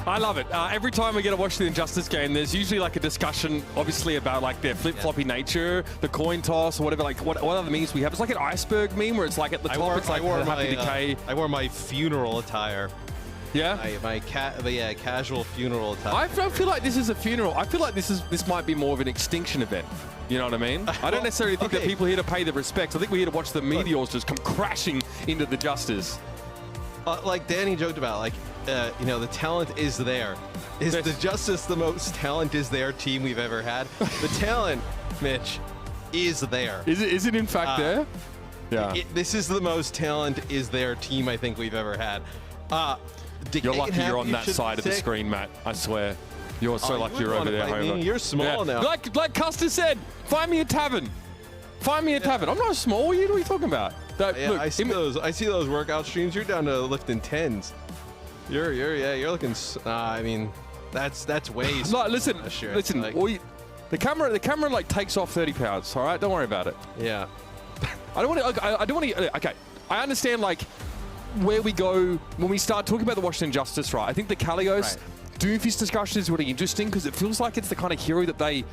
I love it. Every time we get to watch the Injustice game, there's usually like a discussion, obviously, about like their flip-floppy nature, the coin toss, or whatever. Like what other memes we have? It's like an iceberg meme where it's like at the top, it's like happy decay. I wore my funeral attire. Yeah, my casual funeral attire. I don't feel like this is a funeral. I feel like this might be more of an extinction event. You know what I mean? I don't necessarily think that people are here to pay the respects. I think we're here to watch the meteors just come crashing into the Justice. Like Danny joked about, like, you know, the talent is there. Is the Justice the most talent is there team we've ever had? The talent, Mitch, is there. Is it in fact there? Yeah. This is the most talent is there team I think we've ever had. You're lucky you're on that side of the screen, Matt. I swear. You're so lucky you're over there, Homer. You're small now. Like Custer said, find me a tavern. Find me a tavern. I'm not small. What are you talking about? Look, I see those workout streams. You're down to lifting 10s. You're looking. I mean, that's way. No, listen. Like, the camera like takes off 30 pounds. All right, don't worry about it. Yeah. I don't want to. Okay, I understand like where we go when we start talking about the Washington Justice, right? I think the Kalios Doomfist discussion is really interesting because it feels like it's the kind of hero that they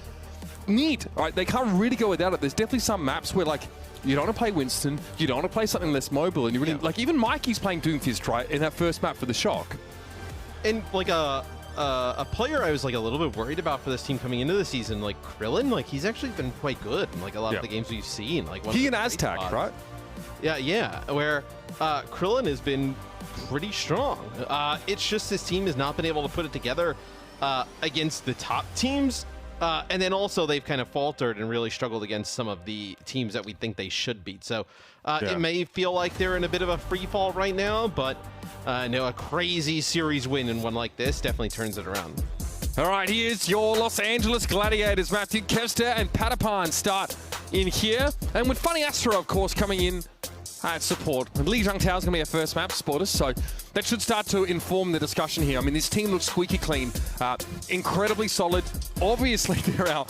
need. Right? They can't really go without it. There's definitely some maps where like. You don't want to play Winston, you don't want to play something less mobile, and you really, like even Mikey's playing Doomfist, right, in that first map for the Shock. And like a player I was like a little bit worried about for this team coming into the season, like Krillin, like he's actually been quite good in like a lot of the games we've seen. Like he and Aztec, right? Yeah, where Krillin has been pretty strong. It's just this team has not been able to put it together against the top teams. And then also they've kind of faltered and really struggled against some of the teams that we think they should beat. So it may feel like they're in a bit of a free fall right now, but no, a crazy series win in one like this definitely turns it around. All right, here's your Los Angeles Gladiators. Matthew Kevster and Patapan start in here. And with Funny Astro, of course, coming in at support. And Lijiang Tower is going to be our first map, supporters, so that should start to inform the discussion here. I mean, this team looks squeaky clean, incredibly solid. Obviously, they're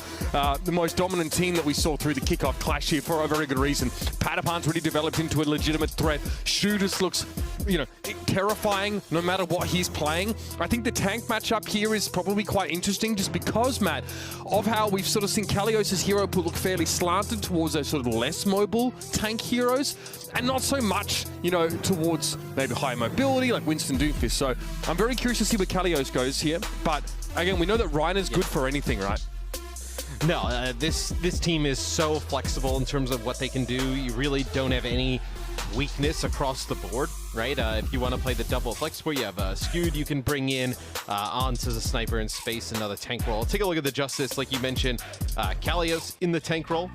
the most dominant team that we saw through the kickoff clash here for a very good reason. Patapan's really developed into a legitimate threat. Shooters looks, you know, terrifying no matter what he's playing. I think the tank matchup here is probably quite interesting just because, Matt, of how we've sort of seen Kalios' hero pool look fairly slanted towards those sort of less mobile tank heroes and not so much, you know, towards maybe high mobility like Winston Doomfist. So I'm very curious to see where Kalios goes here. But again, we know that Reiner's good for anything, right? No, this team is so flexible in terms of what they can do. You really don't have any weakness across the board, right? If you want to play the double flex support, you have Skewed you can bring in, Ons as a sniper in space, another tank role. Take a look at the Justice, like you mentioned, Kalios in the tank role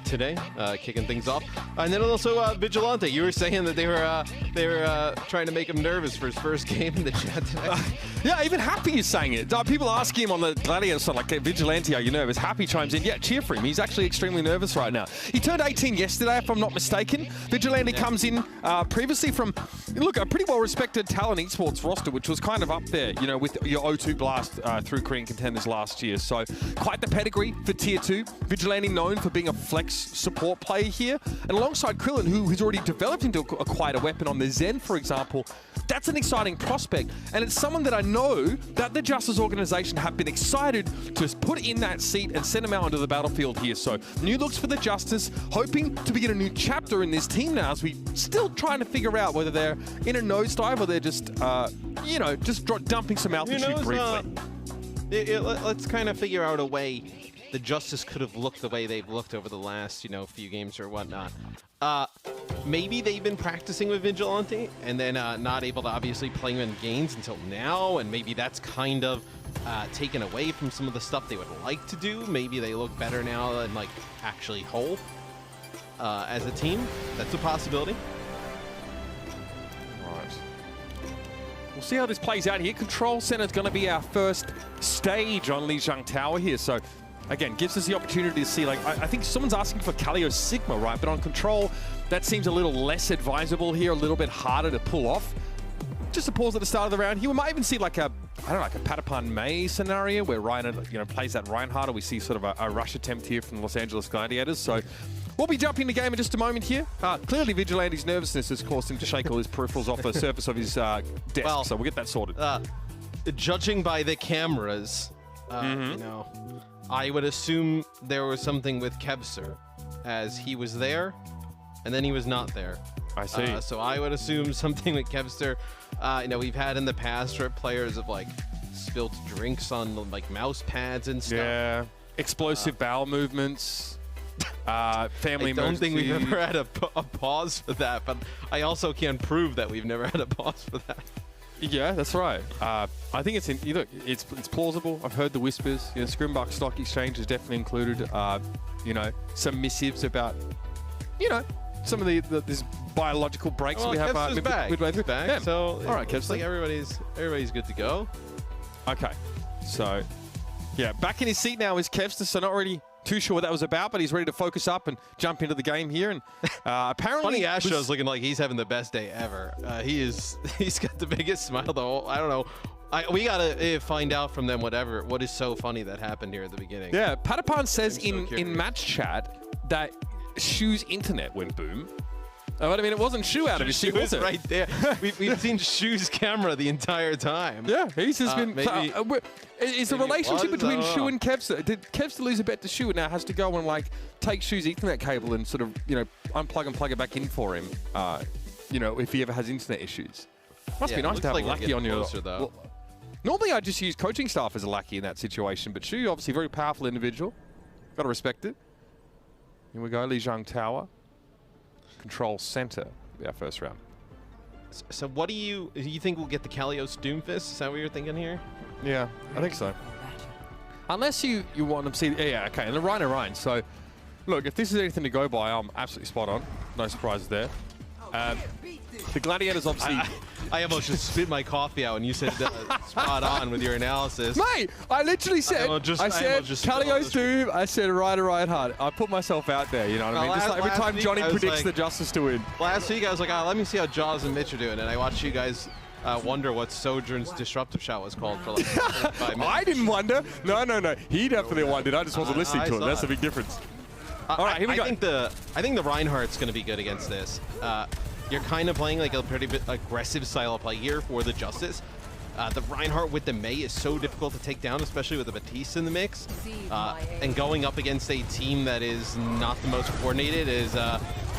today, kicking things off. And then also Vigilante. You were saying that they were trying to make him nervous for his first game in the chat today. Yeah, even Happy is saying it. People ask him on the Gladiators side, like, hey, Vigilante, are you nervous? Happy chimes in, yeah, cheer for him. He's actually extremely nervous right now. He turned 18 yesterday, if I'm not mistaken. Vigilante comes in previously from, look, a pretty well-respected talent esports roster, which was kind of up there, you know, with your O2 blast through Korean Contenders last year. So quite the pedigree for Tier 2. Vigilante known for being a flex support player here. And alongside Krillin, who has already developed into quite a weapon on the Zen, for example, that's an exciting prospect. And it's someone that I know that the Justice organization have been excited to put in that seat and send him out onto the battlefield here. So new looks for the Justice, hoping to begin a new chapter in this team now as we still trying to figure out whether they're in a nosedive or they're just, you know, just dumping some altitude briefly. Let's kind of figure out a way the Justice could have looked the way they've looked over the last, you know, few games or whatnot. Maybe they've been practicing with Vigilante and then not able to obviously play him in games until now, and maybe that's kind of taken away from some of the stuff they would like to do. Maybe they look better now and like actually whole as a team. That's a possibility. We'll see how this plays out here. Control Center is going to be our first stage on Lijiang Tower here. So, again, gives us the opportunity to see, like, I think someone's asking for Kalios Sigma, right? But on Control, that seems a little less advisable here, a little bit harder to pull off. Just a pause at the start of the round here. We might even see like a, I don't know, like a Patapan May scenario where Reiner, you know, plays that Reinhardt, or we see sort of a rush attempt here from the Los Angeles Gladiators. So we'll be jumping the game in just a moment here. Clearly, Vigilante's nervousness has caused him to shake all his peripherals off the surface of his desk, well, so we'll get that sorted. judging by the cameras, you know, I would assume there was something with Kevser, as he was there, and then he was not there. I see. So I would assume something with Kevster. You know, we've had in the past where players have like spilt drinks on like mouse pads and stuff. Yeah. Explosive bowel movements. Family I don't think we've emergency. ever had a pause for that, but I also can't prove that we've never had a pause for that. Yeah, that's right. I think it's it's plausible. I've heard the whispers. You know, Scrimbuck Stock Exchange is definitely included. You know, some missives about, you know, some of these biological breaks Well, we have Kevster's back. midway He's through. back. Yeah. So all right, it's Kevster. like everybody's good to go. Okay, so yeah, back in his seat now is Kevster. So not really too sure what that was about, but he's ready to focus up and jump into the game here. And apparently, Funny, Astro's looking like he's having the best day ever. He's got the biggest smile. Though I don't know. We gotta find out from them what is so funny that happened here at the beginning. Yeah, Patapan says I'm so in match chat that Shu's internet went boom. But I mean, it wasn't Shu out of his seat, was it? Right there. We've seen Shu's camera the entire time. Yeah, he's just been. maybe- Is the maybe it relationship was, between I don't Shu know. and Kevster? Did Kevster lose a bet to Shu and now has to go and like take Shu's Ethernet cable and sort of, you know, unplug and plug it back in for him? You know, if he ever has internet issues. Must be it nice looks to have like a we're lackey getting on your. closer, though. Well, normally, I just use coaching staff as a lackey in that situation, but Shu, obviously, a very powerful individual. Got to respect it. Here we go, Lijiang Tower. Control center. Be our first round. So what do you think we'll get the Kalios Doomfist? Is that what you're thinking here? Yeah, I think so. Unless you want them to see... Yeah, okay, and the Rhino. So, look, if this is anything to go by, I'm absolutely spot on. No surprises there. The Gladiators obviously... I almost just spit my coffee out when you said spot on with your analysis. Mate, I literally said... I said Kalios Doom, I said Rhino hard. I put myself out there, you know what I mean? Just like every time Johnny predicts the Justice to win. Last week I was like, let me see how Jaws and Mitch are doing, and I watched you guys wonder what Sojourn's disruptive shot was called for like 5 minutes. I didn't wonder. No. He definitely wondered. I just wasn't listening to him. That's it. a big difference. All right, here we go. I think the Reinhardt's going to be good against this. You're kind of playing like a pretty bit aggressive style of play here for the Justice. The Reinhardt with the Mei is so difficult to take down, especially with the Batiste in the mix. And going up against a team that is not the most coordinated is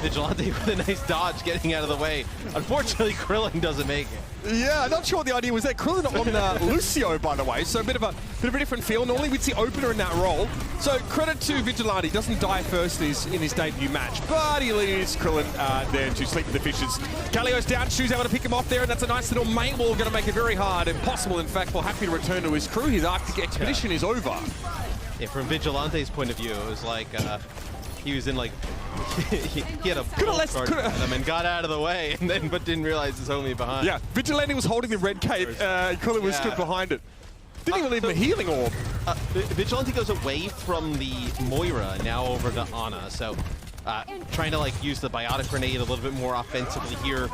Vigilante with a nice dodge getting out of the way. Unfortunately, Krillin doesn't make it. Yeah, not sure what the idea was there. Krillin on Lucio, by the way, so a bit of a different feel. Normally we'd see Opener in that role. So credit to Vigilante, doesn't die first in his debut match, but he leaves Krillin there to sleep with the fishes. Kalios down, Shu's able to pick him off there, and that's a nice little main wall, going to make it very hard, impossible in fact, for Happy to return to his crew. His Arctic expedition is over. Yeah, from Vigilante's point of view, it was like he was in like he had a guard at him and got out of the way, and then but didn't realize his homie behind. Yeah, Vigilante was holding the red cape. Krillin was stood behind it. Didn't even leave him a healing orb. Vigilante goes away from the Moira now over to Ana, so trying to like use the biotic grenade a little bit more offensively here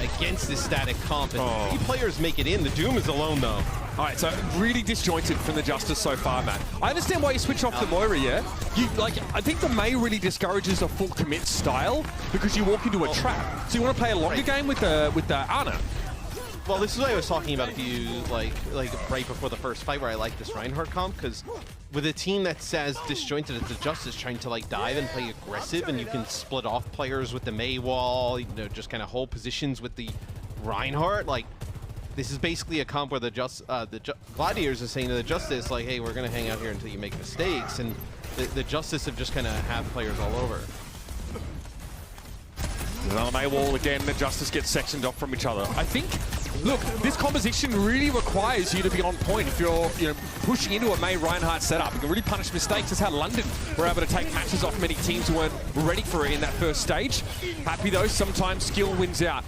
against this static comp. And few players make it in. The Doom is alone though. All right, so really disjointed from the Justice so far, Matt. I understand why you switch off the Moira, yeah? I think the Mei really discourages a full commit style because you walk into a trap. So you want to play a longer game with the Ana. Well, this is what I was talking about a few, like right before the first fight where I like this Reinhardt comp, because with a team that's as disjointed as the Justice trying to like dive and play aggressive, and you can split off players with the Mei wall, you know, just kind of hold positions with the Reinhardt, like this is basically a comp where the Gladiators are saying to the Justice, like, hey, we're going to hang out here until you make mistakes, and the Justice have just kind of have players all over. On the Mei wall again, the Justice gets sectioned off from each other. I think, look, this composition really requires you to be on point if you're pushing into a Mei Reinhardt setup. You can really punish mistakes. That's how London were able to take matches off many teams who weren't ready for it in that first stage. Happy though, sometimes skill wins out.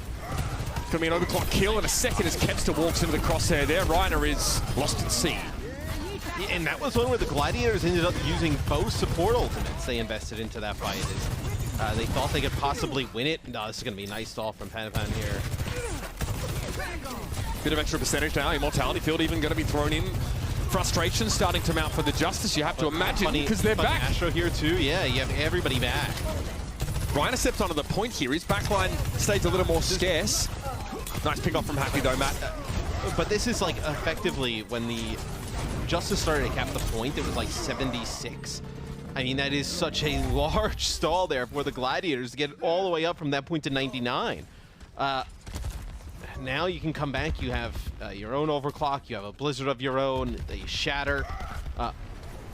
It's going to be an overclock kill in a second as Kevster walks into the crosshair there. Reiner is lost at sea. Yeah, and that was one where the Gladiators ended up using both support ultimates they invested into that fight. They thought they could possibly win it. No, this is going to be a nice stall from Panapan here. Bit of extra percentage now. Immortality Field even going to be thrown in. Frustration starting to mount for the Justice, you have to imagine, because they're back. Astro here too, yeah, you have everybody back. Reiner steps onto the point here. His backline stays a little more scarce. Nice pick off from Happy though, Matt. But this is like effectively when the Justice started to cap the point, it was like 76. I mean, that is such a large stall there for the Gladiators to get all the way up from that point to 99. Now you can come back, you have your own overclock, you have a blizzard of your own, they shatter.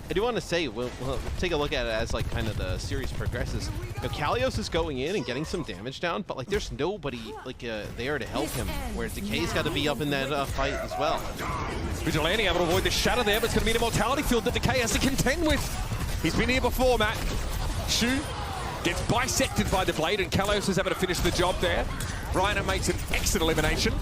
I do want to say, we'll take a look at it as like kind of the series progresses. You know, Kalios is going in and getting some damage down, but like there's nobody like there to help him, where Decay's got to be up in that fight as well. Vigilante able to avoid the shatter there, but it's going to be an immortality field that Decay has to contend with. He's been here before, Matt. Shu gets bisected by the blade, and Kalios is able to finish the job there. Reiner makes an excellent elimination.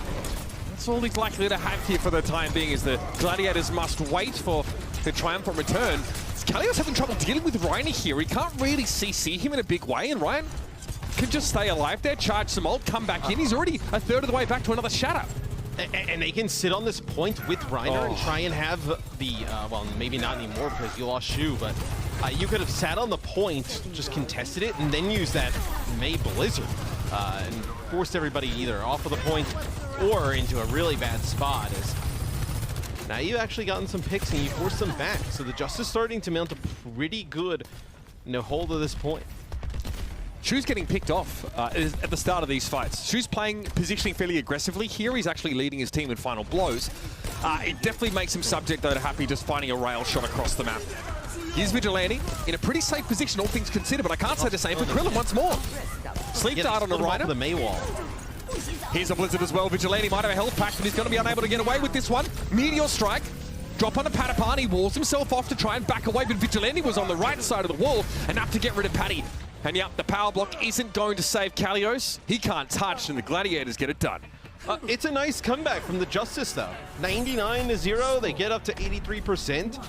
That's all he's likely to have here for the time being, is the Gladiators must wait for the triumphant return. Kalios having trouble dealing with Reiner here. He can't really CC him in a big way, and Ryan can just stay alive there, charge some ult, come back in. He's already a third of the way back to another shatter. And they can sit on this point with Reiner and try and have the, well, maybe not anymore because you lost Shu, but you could have sat on the point, just contested it, and then used that May Blizzard and forced everybody either off of the point or into a really bad spot. As now you've actually gotten some picks and you forced them back. So the Justice starting to mount a pretty good hold of this point. Shu's getting picked off at the start of these fights. Shu's positioning fairly aggressively here. He's actually leading his team in final blows. It definitely makes him subject, though, to Happy just finding a rail shot across the map. Here's Vigilante in a pretty safe position, all things considered, but I can't say the same for Krillin once more. Sleep dart on the Reiner. The May wall. Here's a Blizzard as well. Vigilante might have a health pack, but he's going to be unable to get away with this one. Meteor Strike. Drop on a Patapan. He walls himself off to try and back away, but Vigilante was on the right side of the wall, enough to get rid of Patty. And yep, the power block isn't going to save Kalios. He can't touch, and the Gladiators get it done. It's a nice comeback from the Justice, though. 99-0, they get up to 83%.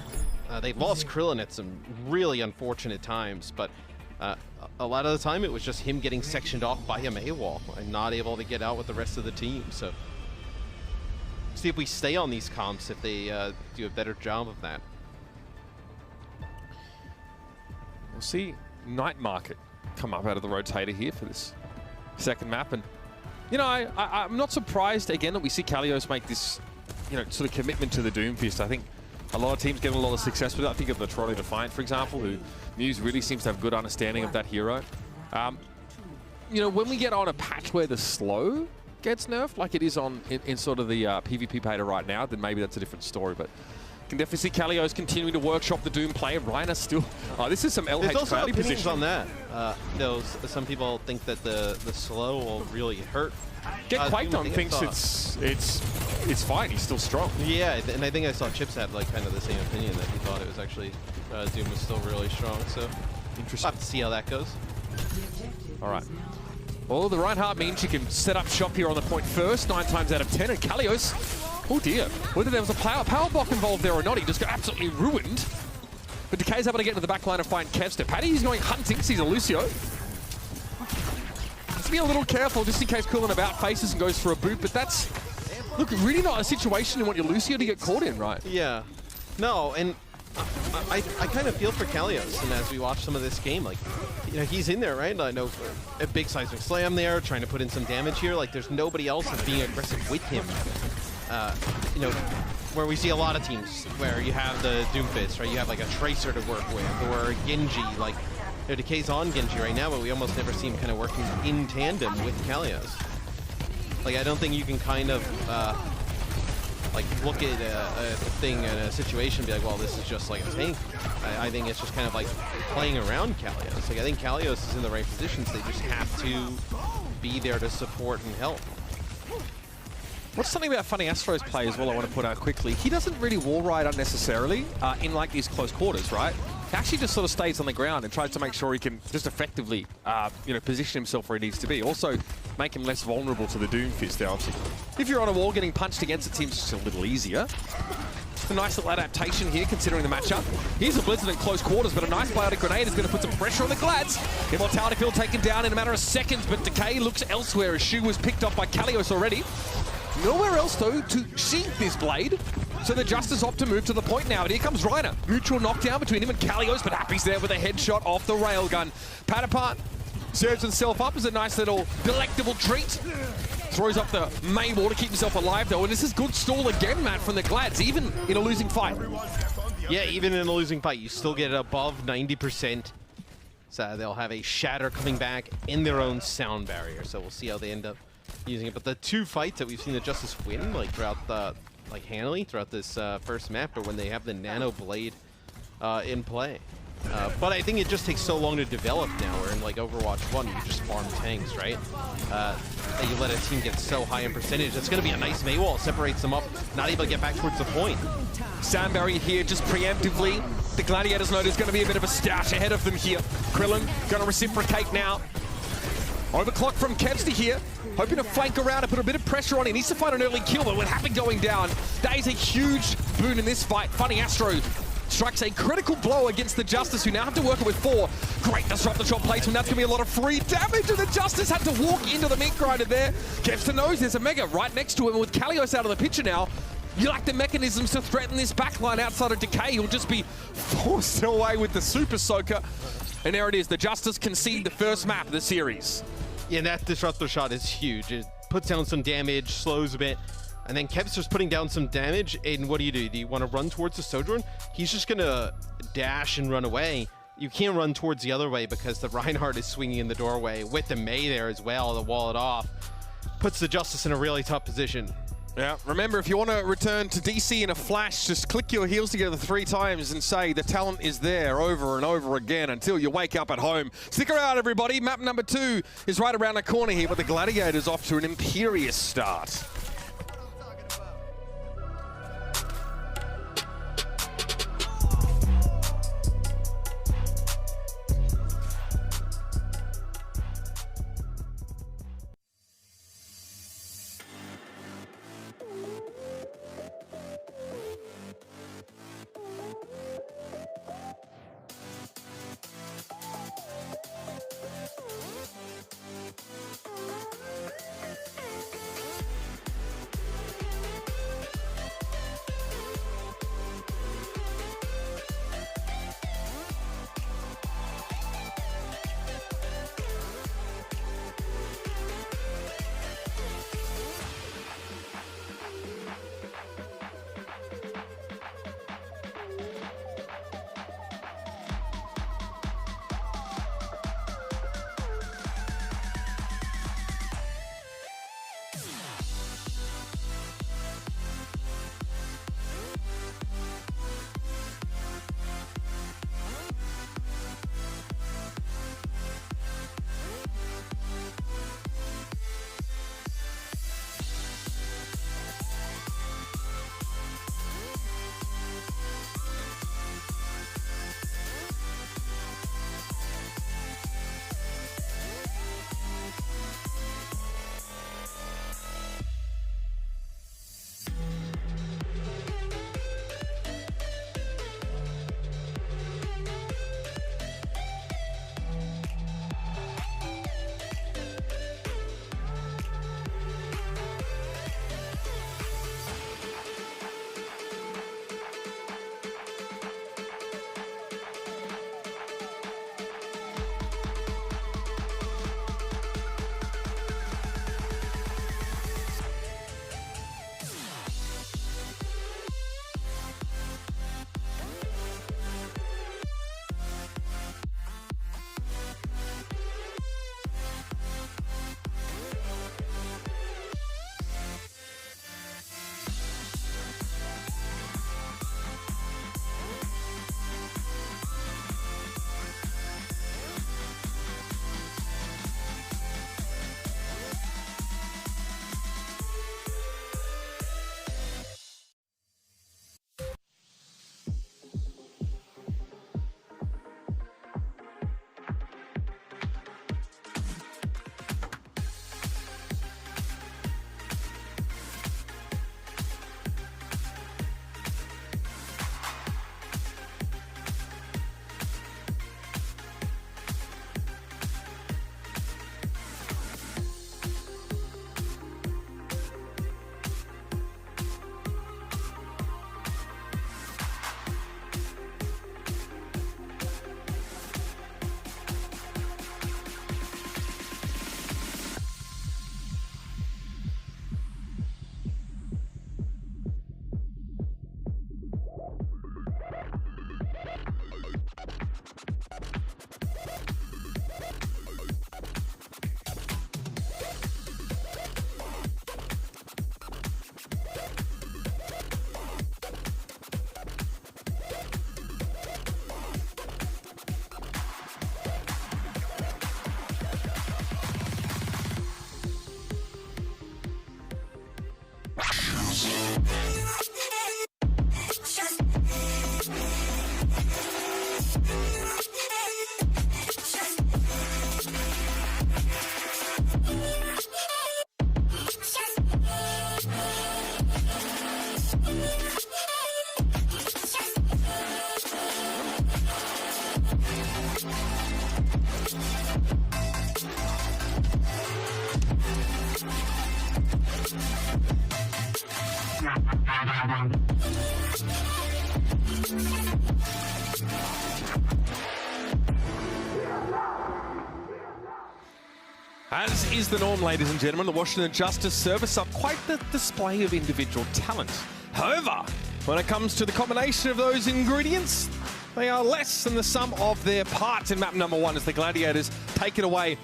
They lost Krillin at some really unfortunate times, but a lot of the time it was just him getting sectioned off by a May wall and not able to get out with the rest of the team. So see if we stay on these comps, if they do a better job of that. We'll see Night Market come up out of the rotator here for this second map, and you know, I'm not surprised again that we see Kalios make this, you know, sort of commitment to the Doomfist. I think a lot of teams getting a lot of success with it. I think of the Dorado Defiant, for example, who Muse really seems to have good understanding of that hero. You know, when we get on a patch where the slow gets nerfed, like it is on in sort of the PvP beta right now, then maybe that's a different story. But can definitely see Kalios continuing to workshop the Doom play. Reiner still. Oh, this is some LH There's also opinions position on that. Some people think that the slow will really hurt. Get Quaked on thinks it's fine. He's still strong. Yeah, and I think I saw Chips had like kind of the same opinion, that he thought it was actually Doom was still really strong. So interesting. We'll have to see how that goes. All right. Well, the Reinhardt means you can set up shop here on the point first, 9 times out of 10, and Kalios. Oh dear, whether there was a power block involved there or not, he just got absolutely ruined. But Decay's able to get into the back line and find Kevster. Paddy's going hunting, sees a Lucio. Let's be a little careful just in case Krillin about faces and goes for a boot, but that's, look, really not a situation you want your Lucio to get caught in, right? Yeah. No, and I kind of feel for Kalios, and as we watch some of this game, like, you know, he's in there, right? I know a big seismic slam there, trying to put in some damage here. Like, there's nobody else that's being aggressive with him. You know, where we see a lot of teams where you have the Doomfist, right? You have like a Tracer to work with, or a Genji. Like, you know, Decay's on Genji right now, but we almost never see him kind of working in tandem with Kalios. Like, I don't think you can kind of like look at a thing in a situation and be like, well, this is just like a tank. I think it's just kind of like playing around Kalios. Like, I think Kalios is in the right positions. They just have to be there to support and help. What's something about Funny Astro's play as well I want to put out quickly? He doesn't really wall ride unnecessarily in like these close quarters, right? He actually just sort of stays on the ground and tries to make sure he can just effectively, you know, position himself where he needs to be. Also, make him less vulnerable to the Doomfist there, obviously. If you're on a wall, getting punched against it seems just a little easier. A nice little adaptation here, considering the matchup. Here's a Blizzard in close quarters, but a nice biotic grenade is going to put some pressure on the Glads. Immortality field taken down in a matter of seconds, but Decay looks elsewhere as Shu was picked off by Kalios already. Nowhere else, though, to sheath this blade. So the Justice opt to move to the point now, but here comes Reiner. Mutual knockdown between him and Kalios, but Happy's there with a headshot off the railgun. Patapan serves himself up as a nice little delectable treat. Throws up the Maywall to keep himself alive, though. And this is good stall again, Matt, from the Glads, even in a losing fight. Yeah, even in a losing fight, you still get above 90%. So they'll have a Shatter coming back in their own sound barrier. So we'll see how they end up using it. But the two fights that we've seen the Justice win, like throughout the, handily throughout this first map, are when they have the Nano Blade in play. But I think it just takes so long to develop now, where in like Overwatch 1, you just farm tanks, right? That you let a team get so high in percentage. That's going to be a nice Maywall. Separates them up, not able to get back towards the point. Sound barrier here just preemptively. The Gladiators know there's going to be a bit of a stash ahead of them here. Krillin going to reciprocate now. Overclock from Kevster here, hoping to flank around and put a bit of pressure on. He needs to find an early kill, but with Happy going down, that is a huge boon in this fight. Funny Astro strikes a critical blow against the Justice, who now have to work it with 4. Great disruptor shot placement. That's going to be a lot of free damage, and the Justice had to walk into the meat grinder there. Kevster knows there's a Mega right next to him, and with Kalios out of the picture now, you lack the mechanisms to threaten this backline outside of Decay. He'll just be forced away with the Super Soaker. And there it is. The Justice concede the first map of the series. Yeah, that disruptor shot is huge. It puts down some damage, slows a bit, and then Kevster's putting down some damage. And what do? Do you want to run towards the Sojourn? He's just going to dash and run away. You can't run towards the other way because the Reinhardt is swinging in the doorway with the Mei there as well to wall it off. Puts the Justice in a really tough position. Yeah, remember, if you want to return to DC in a flash, just click your heels together 3 times and say the talent is there over and over again until you wake up at home. Stick around, everybody. Map number 2 is right around the corner here, but the Gladiators off to an imperious start. As is the norm, ladies and gentlemen, the Washington Justice service up quite the display of individual talent. However, when it comes to the combination of those ingredients, they are less than the sum of their parts in map number 1 as the Gladiators take it away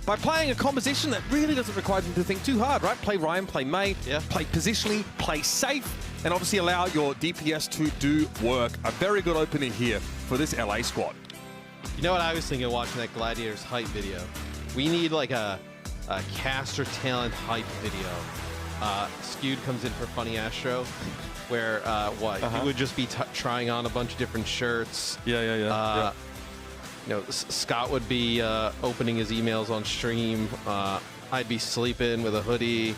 by playing a composition that really doesn't require them to think too hard, right? Play Ryan, play May, play positionally, play safe, and obviously allow your DPS to do work. A very good opening here for this LA squad. You know what I was thinking watching that Gladiators hype video? We need like a caster talent hype video. Skewed comes in for Funny Astro, where he would just be trying on a bunch of different shirts. Yeah. You know, Scott would be opening his emails on stream. I'd be sleeping with a hoodie.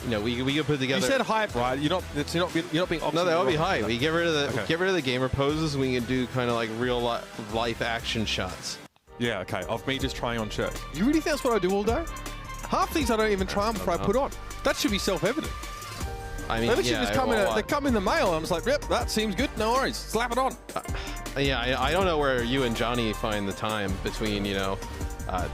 You know, we could put together. You said hype, right? You're not being. No, that would be hype. We get rid of the gamer poses. And we can do kind of like real life action shots. Yeah, okay. Of me just trying on shirts. You really think that's what I do all day? Half things I don't even try on before I put on. That should be self-evident. I mean, they just they come in the mail. And I'm just like, yep, that seems good. No worries. Slap it on. Yeah, I don't know where you and Johnny find the time between, you know,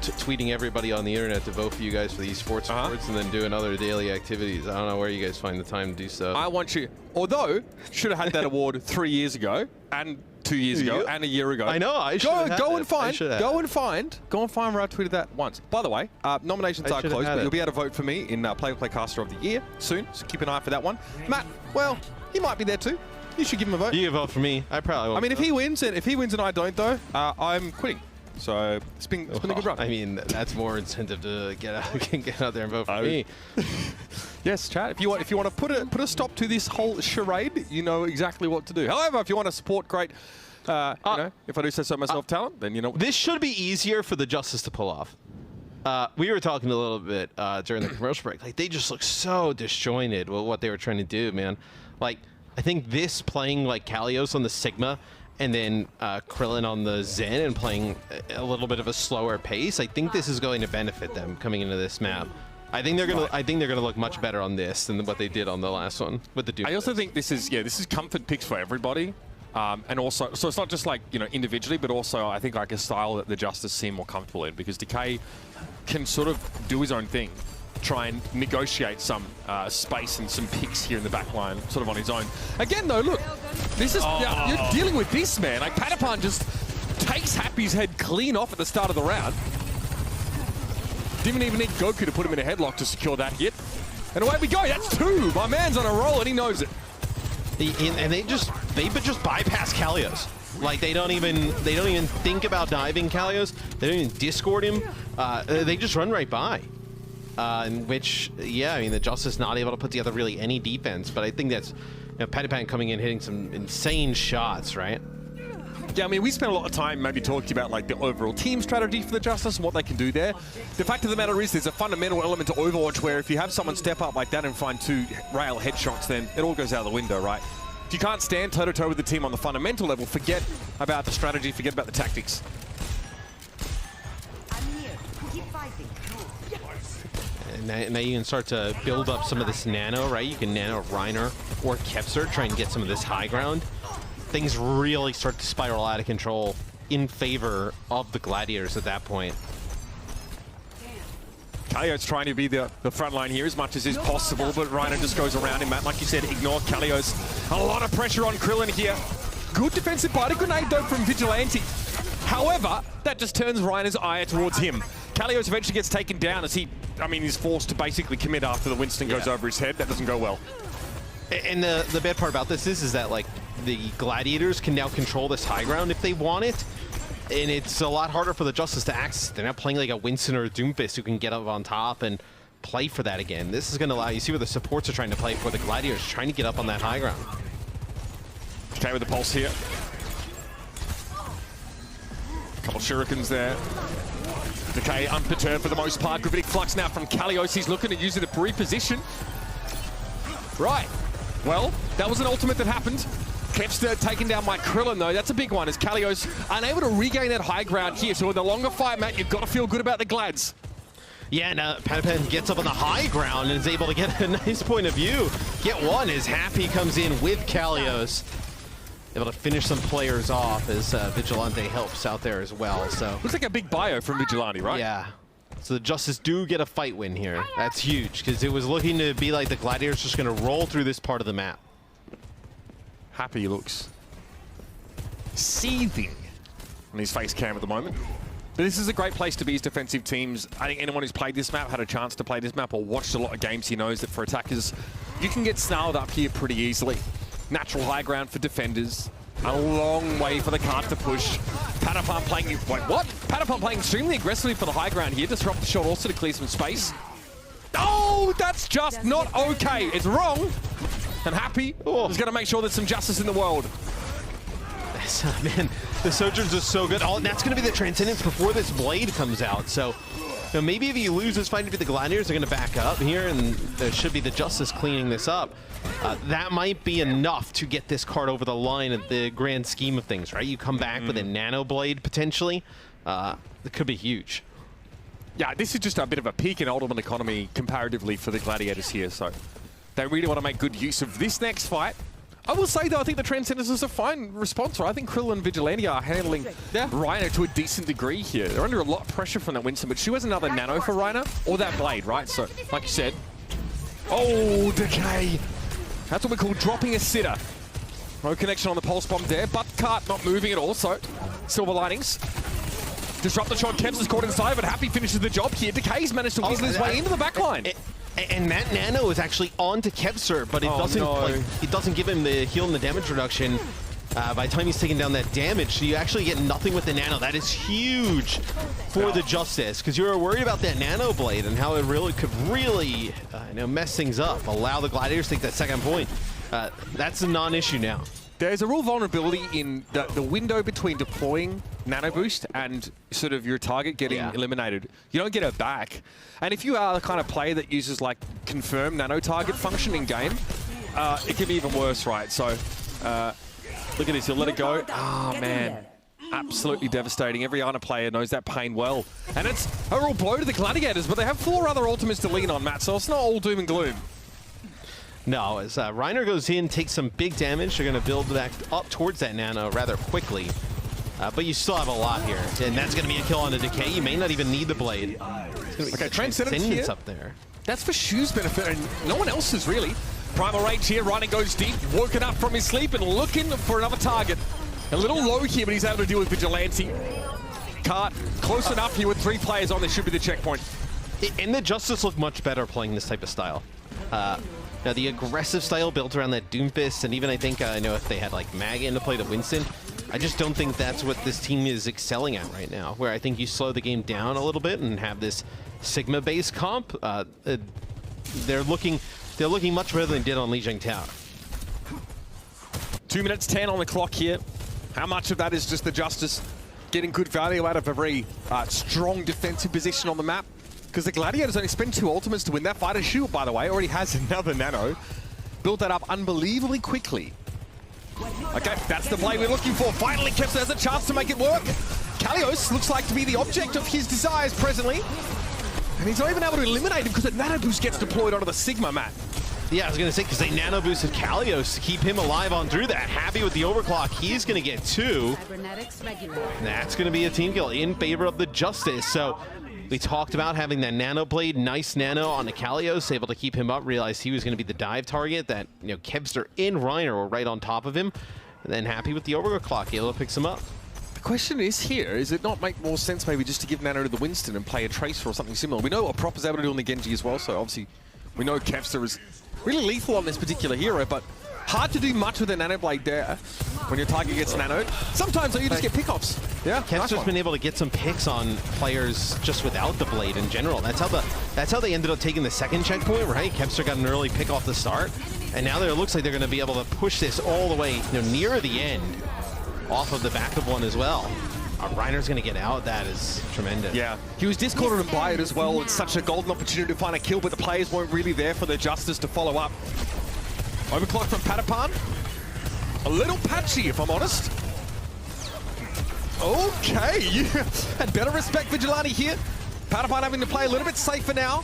tweeting everybody on the internet to vote for you guys for the Esports awards and then doing other daily activities. I don't know where you guys find the time to do so. I want you, although, should have had that award 3 years ago and 2 years ago and a year ago. I know. I should go and find where I tweeted that once. By the way, nominations are closed, but you'll be able to vote for me in Play Caster of the Year soon. So keep an eye out for that one. Matt, well, he might be there too. You should give him a vote. You can vote for me. I probably won't. I mean, if he wins and I don't, though, I'm quitting. So it's been a good run. I mean, that's more incentive to get out there and vote for me. Yes, chat. If you want to put a stop to this whole charade, you know exactly what to do. However, if you want to support great, you know, if I do say so myself, talent, then you know. This should be easier for the Justice to pull off. We were talking a little bit during the commercial break. Like, they just look so disjointed with what they were trying to do, man. Like, I think this playing like Kalios on the Sigma and then Krillin on the Zen and playing a little bit of a slower pace, I think this is going to benefit them coming into this map. I think they're gonna look much better on this than what they did on the last one with the Duke. I also think this is comfort picks for everybody. And also, so it's not just like, you know, individually, but also I think like a style that the Justice seem more comfortable in, because Decay can sort of do his own thing, try and negotiate some space and some picks here in the back line, sort of on his own. Again, though, look, this is you're dealing with this, man. Like, Patapan just takes Happy's head clean off at the start of the round. Didn't even need Goku to put him in a headlock to secure that hit. And away we go. That's 2. My man's on a roll, and he knows it. And they just bypass Kalios. Like, they don't even think about diving Kalios. They don't even Discord him. They just run right by. In which, yeah, I mean, the Justice not able to put together really any defense, but I think that's, you know, Patapan coming in hitting some insane shots, right? Yeah, I mean, we spent a lot of time maybe talking about like the overall team strategy for the Justice and what they can do there. The fact of the matter is there's a fundamental element to Overwatch where if you have someone step up like that and find 2 rail headshots, then it all goes out the window, right? If you can't stand toe-to-toe with the team on the fundamental level, forget about the strategy, forget about the tactics. And now you can start to build up some of this nano, right? You can nano Reiner or Kepser, try and get some of this high ground. Things really start to spiral out of control in favor of the Gladiators at that point. Kalios trying to be the front line here as much as is possible, but Reiner just goes around him, Matt. Like you said, ignore Kalios. A lot of pressure on Krillin here. Good defensive body grenade, though, from Vigilante. However, that just turns Reiner's eye towards him. Kalios eventually gets taken down as he's forced to basically commit after the Winston goes over his head. That doesn't go well. And the bad part about this is that, like, the Gladiators can now control this high ground if they want it. And it's a lot harder for the Justice to access. They're not playing like a Winston or a Doomfist who can get up on top and play for that again. This is going to allow you see where the supports are trying to play for the Gladiators, trying to get up on that high ground. Okay, with the pulse here. A couple shurikens there. Decay unperturbed for the most part. Gravitic Flux now from Kalios. He's looking to use it to reposition. Right. Well, that was an ultimate that happened. Kevster taking down Mike Krillin, though. That's a big one, as Kalios unable to regain that high ground here. So with the longer fight, Matt, you've got to feel good about the Glads. Yeah, and Patapan gets up on the high ground and is able to get a nice point of view. Get one as Happy comes in with Kalios. Able to finish some players off as Vigilante helps out there as well. So looks like a big bio from Vigilante, right? Yeah. So the Justice do get a fight win here. That's huge, because it was looking to be like the Gladiators just going to roll through this part of the map. Happy looks seething on his face cam at the moment. But this is a great place to be as defensive teams. I think anyone who's played this map, had a chance to play this map, or watched a lot of games, he knows that for attackers, you can get snarled up here pretty easily. Natural high ground for defenders. A long way for the cart to push. Patapan playing... Wait, what? Patapan playing extremely aggressively for the high ground here. Disrupt the shot also to clear some space. Oh, that's just not okay. It's wrong. And Happy is going to make sure there's some justice in the world. Man, the Sojourns are so good. Oh, and that's going to be the Transcendence before this Blade comes out. So, you know, maybe if he loses fight to the Gladiators, they're going to back up here, and there should be the Justice cleaning this up. That might be enough to get this card over the line at the grand scheme of things, right? You come back with a Nano Blade, potentially. It could be huge. Yeah, this is just a bit of a peak in Ultimate Economy comparatively for the Gladiators here, so they really want to make good use of this next fight. I will say, though, I think the Transcendence is a fine response, right? I think Krillin and Vigilante are handling Rhino to a decent degree here. They're under a lot of pressure from that Winston, but she has another Nano for Rhino, or that Blade, right? So, like you said, oh, Decay. That's what we call dropping a sitter. No connection on the pulse bomb there, but Cart not moving at all, so silver linings. Disrupt the shot, Kevs is caught inside, but Happy finishes the job here. Decay's managed to weasel his way into the backline. And that Nano is actually onto Kevser, but it doesn't give him the heal and the damage reduction. By the time he's taking down that damage, so you actually get nothing with the Nano. That is huge for the Justice, because you're worried about that Nano Blade and how it really could you know, mess things up. Allow the Gladiators to take that second point. That's a non-issue now. There's a real vulnerability in the window between deploying Nano Boost and sort of your target getting eliminated. You don't get it back. And if you are the kind of player that uses like confirm Nano Target function in game, it can be even worse, right? So look at this, he'll let it go. Oh man, absolutely devastating. Every Ana player knows that pain well. And it's a real blow to the Gladiators, but they have 4 other ultimates to lean on, Matt, so it's not all doom and gloom. No, as Reiner goes in, takes some big damage. They're going to build back up towards that Nano rather quickly. But you still have a lot here. And that's going to be a kill on a Decay. You may not even need the Blade. Okay, Transcendence here. Up there. That's for Shu's benefit, and no one else's really. Primal Rage here, Reiner goes deep, woken up from his sleep and looking for another target. A little low here, but he's able to deal with Vigilante. Cart, close enough here with 3 players on. This should be the checkpoint. And the Justice look much better playing this type of style. Now, the aggressive style built around that Doomfist, and even I think, I know if they had like Mag in to play the Winston, I just don't think that's what this team is excelling at right now, where I think you slow the game down a little bit and have this Sigma-based comp. They're looking much better than they did on Lijiang Tower. 2 minutes 10 on the clock here. How much of that is just the Justice getting good value out of a very strong defensive position on the map? Because the Gladiators only spent 2 ultimates to win that fight. Shu, by the way, already has another Nano. Built that up unbelievably quickly. Okay, that's the play we're looking for. Finally, Kevster has a chance to make it work. Kalios looks like to be the object of his desires presently. And he's not even able to eliminate him because the Nano Boost gets deployed onto the Sigma, Matt. Yeah, I was going to say, because they Nano Boosted Kalios to keep him alive on through that. Happy with the overclock. He's going to get 2. And that's going to be a team kill in favor of the Justice. So we talked about having that Nano Blade, nice Nano on the Kalios, able to keep him up, realized he was going to be the dive target, that, you know, Kevster and Reiner were right on top of him, and then Happy with the overclock, able to pick him up. The question is here, is it not make more sense maybe just to give Nano to the Winston and play a Tracer or something similar? We know what Prop is able to do on the Genji as well, so obviously we know Kevster is really lethal on this particular hero, but hard to do much with a Nano Blade there when your target gets nanoed. Sometimes though, you just get pickoffs. Yeah, Kevster's been able to get some picks on players just without the Blade in general. That's how they ended up taking the second checkpoint, right? Kevster got an early pick off the start, and now it looks like they're going to be able to push this all the way, you know, near the end, off of the back of one as well. Reiner's going to get out. That is tremendous. Yeah, he was discorded and by it as well. It's such a golden opportunity to find a kill, but the players weren't really there for the Justice to follow up. Overclock from Patapan. A little patchy, if I'm honest. Okay, you had better respect Vigilante here. Patapan having to play a little bit safer now.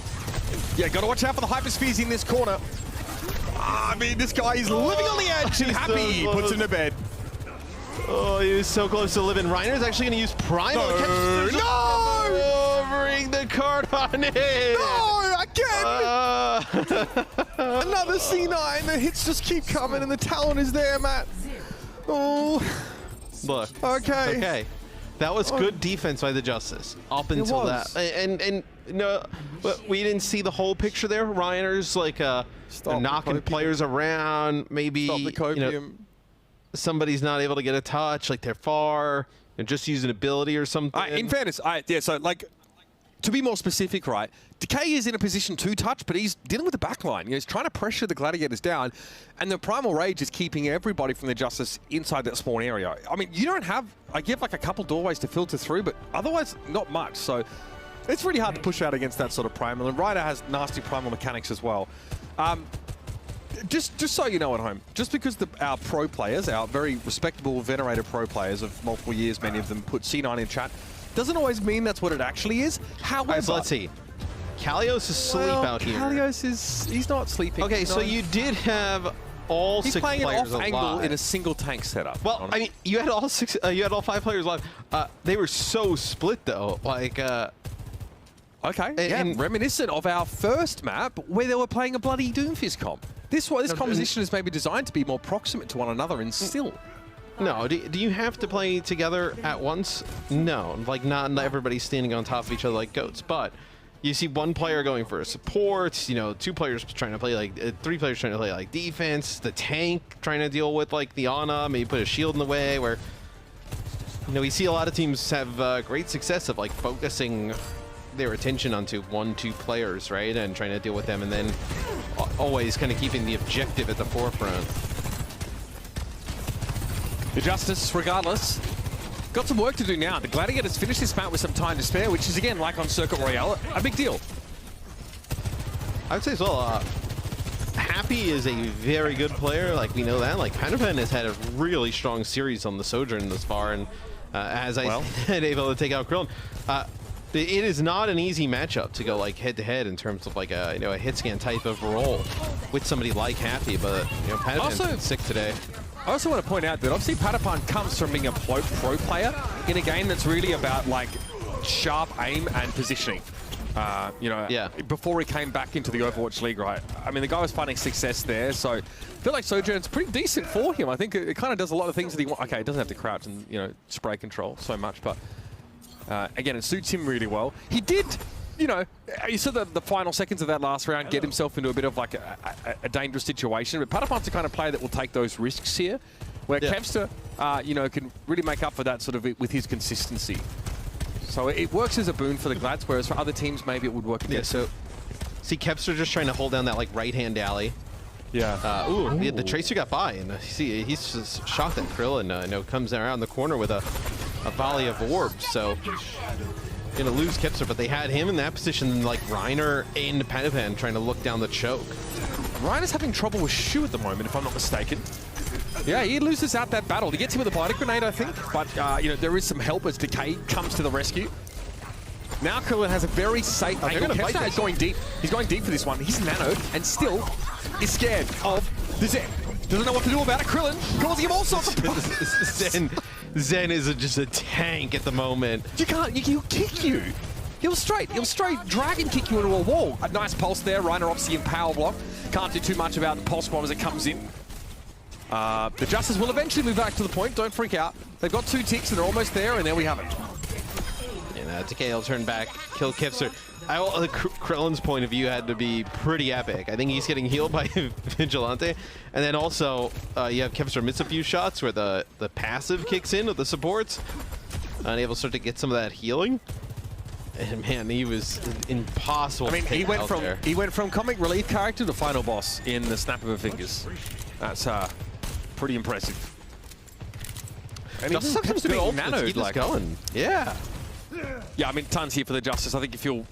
Yeah, got to watch out for the hyperspheres in this corner. I mean, this guy is living on the edge and happy so puts him to bed. Oh, he was so close to living. Reiner's actually going to use Primal. No! Bring the card on it. No, again! Another C9. The hits just keep coming and the talent is there, Matt. Oh. Look. Okay. Okay. That was good defense by the Justice up until that. And no, but we didn't see the whole picture there. Reiner's like knocking players around. Maybe somebody's not able to get a touch, like they're far, and just use an ability or something. In fairness, yeah, so like, to be more specific, right, Decay is in a position to touch, but he's dealing with the backline. You know, he's trying to pressure the Gladiators down, and the Primal Rage is keeping everybody from the Justice inside that spawn area. I mean, you don't have, I give like a couple doorways to filter through, but otherwise not much. So it's really hard to push out against that sort of Primal, and Ryder has nasty Primal mechanics as well. Just so you know at home, just because our pro players, our very respectable, venerated pro players of multiple years, many of them put C9 in chat, doesn't always mean that's what it actually is. However, right, so let's see. Kalios is asleep out here. Kalios he's not sleeping. Okay, so you did have all he's 6 playing players an off angle alive. in a single tank setup. Well, I mean, you had all 6, you had all 5 players live. They were so split though. Like, okay, and reminiscent of our first map where they were playing a bloody Doomfist comp. This composition is maybe designed to be more proximate to one another, and still. No, do you have to play together at once? No, like not everybody's standing on top of each other like goats, but you see one player going for a support, you know, 2 players trying to play like, 3 players trying to play like defense, the tank trying to deal with like the Ana, maybe put a shield in the way where, you know, we see a lot of teams have great success of like focusing their attention onto 1-2 players, right? And trying to deal with them and then always kind of keeping the objective at the forefront. The Justice, regardless, got some work to do now. The Gladiators finished this map with some time to spare, which is, again, like on Circuit Royale, a big deal. I would say as well, Happy is a very good player, like we know that. Like, Panapan has had a really strong series on the Sojourn thus far, and as I said, able to take out Krillin. It is not an easy matchup to go like head-to-head in terms of like a, you know, a hit scan type of role with somebody like Happy, but, you know, Panapan's been sick today. I also want to point out that obviously Patapan comes from being a pro player in a game that's really about like sharp aim and positioning. You know, before he came back into the Overwatch League, right? I mean, the guy was finding success there, so I feel like Sojourn's pretty decent for him. I think it kind of does a lot of things that he wants. Okay, it doesn't have to crouch and, you know, spray control so much, but again, it suits him really well. He did, you know, you saw the final seconds of that last round get himself into a bit of like a dangerous situation. But Patapan's the kind of player that will take those risks here, where Kevster, you know, can really make up for that sort of with his consistency. So it works as a boon for the Glads, whereas for other teams, maybe it would work against. So see Kevster just trying to hold down that like right-hand alley. Yeah. Ooh. The Tracer got by, and see he's just shot that Krillin, you know, comes around the corner with a volley of orbs. So gonna lose Kevster, but they had him in that position, like Reiner and Panapan trying to look down the choke. Reiner's having trouble with Shu at the moment, if I'm not mistaken. Yeah, he loses out that battle. He gets him with a body grenade, I think, but you know, there is some help as Decay comes to the rescue. Now Krillin has a very safe angle. Kevster is going deep. He's going deep for this one. He's nanoed and still is scared of the Zen. Doesn't know what to do about it. Krillin causing him all sorts of problems. Zen is just a tank at the moment. You can't, he'll kick you. He'll straight dragon kick you into a wall. A nice pulse there. Reiner obviously in power block. Can't do too much about the pulse bomb as it comes in. The Justice will eventually move back to the point. Don't freak out. They've got 2 ticks and they're almost there, and there we have it. And Decay will turn back, kill Kevster. Krillin's point of view had to be pretty epic. I think he's getting healed by Vigilante. And then also, you have Kevster miss a few shots where the passive kicks in with the supports. Unable to start to get some of that healing. And man, he was impossible. I mean, he went from comic relief character to final boss in the snap of her fingers. That's pretty impressive. And he sometimes being nanoed, like going. Yeah. Yeah, I mean, tons here for the Justice. I think you feel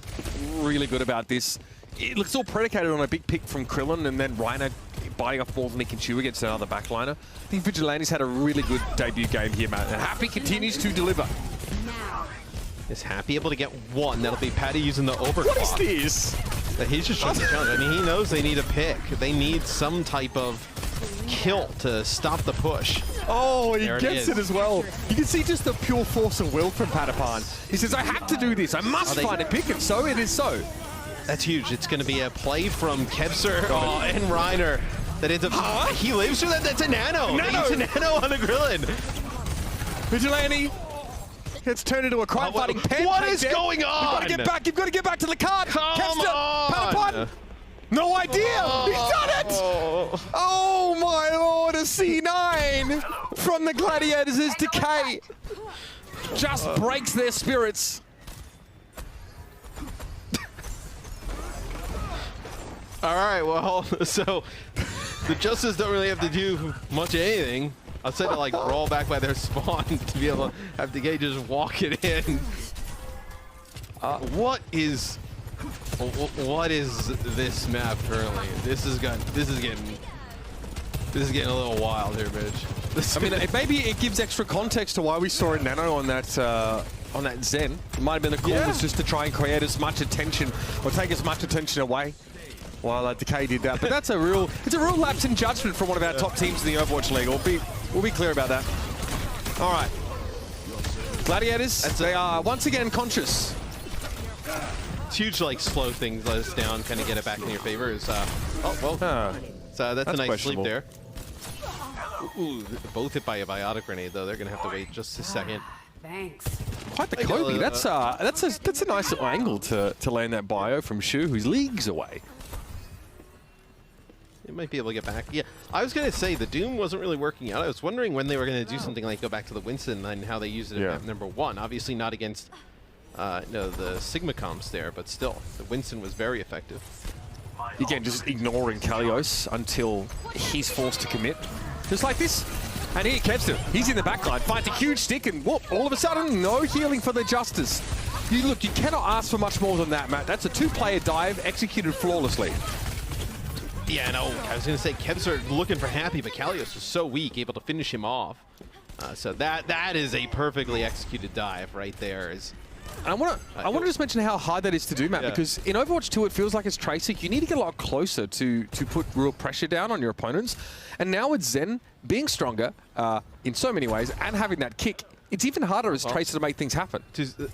really good about this. It's all predicated on a big pick from Krillin, and then Reiner biting off more than he can chew against another backliner. I think Vigilante's had a really good debut game here, Matt. And Happy continues to deliver. Is Happy able to get one? That'll be Patty using the overclock. What is this? He's just trying to challenge. I mean, he knows they need a pick. They need some type of kill to stop the push. Oh, he gets it as well. You can see just the pure force of will from Patapan. He says, I have to do this. I must find a pick, and so it is so. That's huge. It's going to be a play from Kevser and Reiner that ends up... He lives through that. That's a nano. It's a nano on the Grillin. Vigilante gets turned into a crime-fighting pancake. What is going on? You've got to get back. You've got to get back to the card. Kevster, Patapan. No idea! He's done it! Oh my lord, a C9 from the Gladiators is Decay. Just breaks their spirits. All right, well, so the Justice don't really have to do much of anything outside of like roll back by their spawn to be able to have Decay just walk it in. What is this map currently? This is getting a little wild here, bitch. I mean, maybe it gives extra context to why we saw a nano on that Zen. It might have been a call was just to try and create as much attention or take as much attention away while Decay did that. But that's a real lapse in judgment from one of our top teams in the Overwatch League. We'll be clear about that. All right, Gladiators. They are once again conscious. It's huge, like, slow things let us down, kind of get it back in your favor. Is, so that's a nice sleep there. Ooh, both hit by a biotic grenade, though. They're going to have to wait just a second. Thanks. Quite the Kobe. That's a nice little angle to land that bio from Shu, who's leagues away. It might be able to get back. Yeah, I was going to say the Doom wasn't really working out. I was wondering when they were going to do something like go back to the Winston and how they used it at map number 1. Obviously not against... no, the Sigma comps there, but still, the Winston was very effective. Again, just ignoring Kalios until he's forced to commit. Just like this. And here, Kevster, he's in the backline, finds a huge stick, and whoop, all of a sudden, no healing for the Justice. You cannot ask for much more than that, Matt. That's a 2-player dive executed flawlessly. Yeah, no, I was going to say, Kevster looking for Happy, but Kalios was so weak, able to finish him off. So that is a perfectly executed dive right there. And I want to just mention how hard that is to do, Matt, because in Overwatch 2, it feels like it's Tracer. You need to get a lot closer to put real pressure down on your opponents. And now with Zen being stronger in so many ways and having that kick, it's even harder as Tracer to make things happen.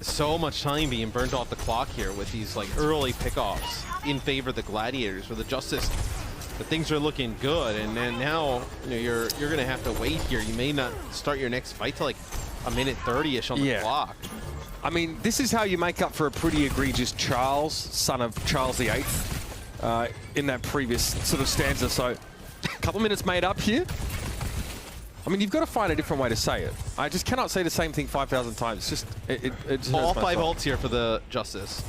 So much time being burnt off the clock here with these like early pickoffs in favor of the Gladiators, where the Justice, the things are looking good, and then now you're going to have to wait here. You may not start your next fight till like a minute 30-ish on the clock. I mean, this is how you make up for a pretty egregious Charles, son of Charles VIII, in that previous sort of stanza. So, a couple minutes made up here. I mean, you've got to find a different way to say it. I just cannot say the same thing 5,000 times. It's just, it just all 5 ults here for the Justice.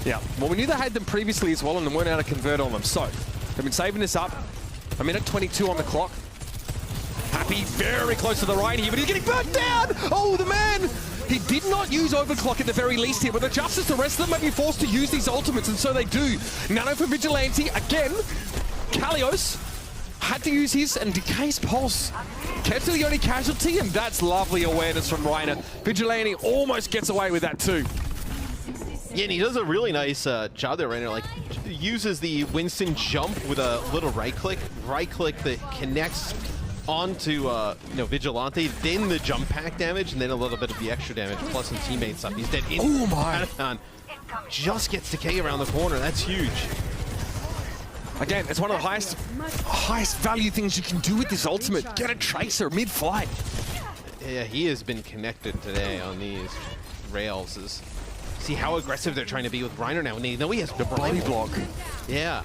Yeah. Well, we knew they had them previously as well, and they weren't able to convert on them. So, they've been saving this up. A minute 22 on the clock. Happy very close to the right here, but he's getting burnt down! Oh, the man! He did not use overclock at the very least here, but the Justice, the rest of them may be forced to use these ultimates, and so they do. Nano for Vigilante, again. Kalios had to use his, and Decay's Pulse. Kevster the only casualty, and that's lovely awareness from Reiner. Vigilante almost gets away with that too. Yeah, and he does a really nice job there, Reiner. Like, uses the Winston jump with a little right click that connects onto Vigilante, then the jump pack damage, and then a little bit of the extra damage, plus some teammate stuff. He's dead. Oh my! Just gets Decay around the corner. That's huge. Again, it's one of the highest value things you can do with this ultimate. Get a Tracer mid-flight. Yeah, he has been connected today on these rails. See how aggressive they're trying to be with Reiner now. And they know he has the body block. Yeah.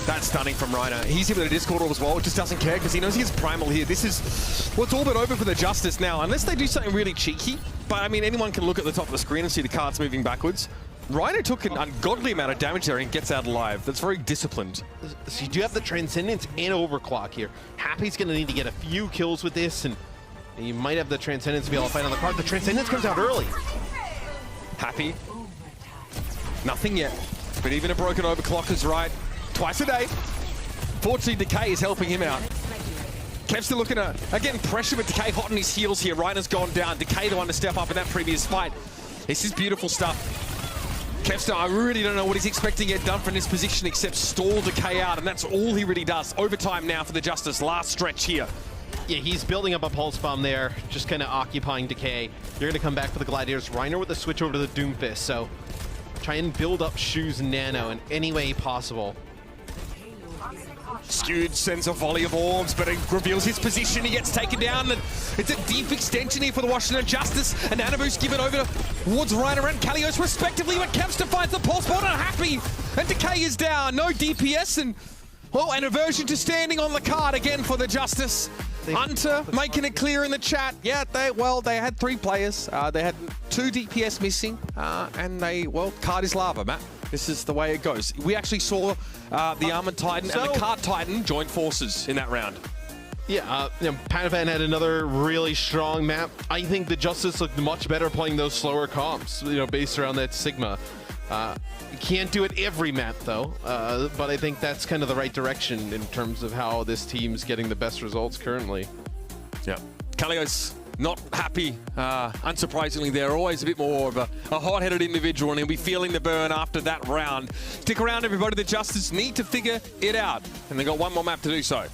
That's stunning from Reiner. He's even at a Discord as well, just doesn't care because he knows he has Primal here. This is what's all but over for the Justice now, unless they do something really cheeky. But I mean, anyone can look at the top of the screen and see the cards moving backwards. Reiner took an ungodly amount of damage there and gets out alive. That's very disciplined. So you do have the Transcendence and Overclock here. Happy's going to need to get a few kills with this, and you might have the Transcendence to be able to fight on the card. The Transcendence comes out early. Happy. Nothing yet. But even a broken Overclock is right. Twice a day. Fortunately, Decay is helping him out. Kev's still looking at, again, pressure with Decay hot on his heels here. Reiner's gone down. Decay the one to step up in that previous fight. This is beautiful stuff. Kevster, I really don't know what he's expecting to get done from this position except stall Decay out, and that's all he really does. Overtime now for the Justice, last stretch here. Yeah, he's building up a pulse bomb there, just kind of occupying Decay. You're going to come back for the Gladiators. Reiner with a switch over to the Doomfist, so try and build up Shoes and Nano in any way possible. Skewed sends a volley of orbs, but it reveals his position. He gets taken down, and it's a deep extension here for the Washington Justice. And Anabu's given over towards Reiner and Kalios respectively, but Kevster finds the pulse ball unhappy. And Decay is down. No DPS, and well, an aversion to standing on the card again for the Justice. Hunter making it clear in the chat. Yeah, they had 3 players. They had 2 DPS missing, and card is lava, Matt. This is the way it goes. We actually saw the Armored Titan and the Card Titan join forces in that round. Yeah, Panavan had another really strong map. I think the Justice looked much better playing those slower comps, based around that Sigma. You can't do it every map, though, but I think that's kind of the right direction in terms of how this team's getting the best results currently. Yeah. Kalios not happy, unsurprisingly. They're always a bit more of a hot-headed individual, and he'll be feeling the burn after that round. Stick around, everybody. The Justice need to figure it out, and they've got one more map to do so.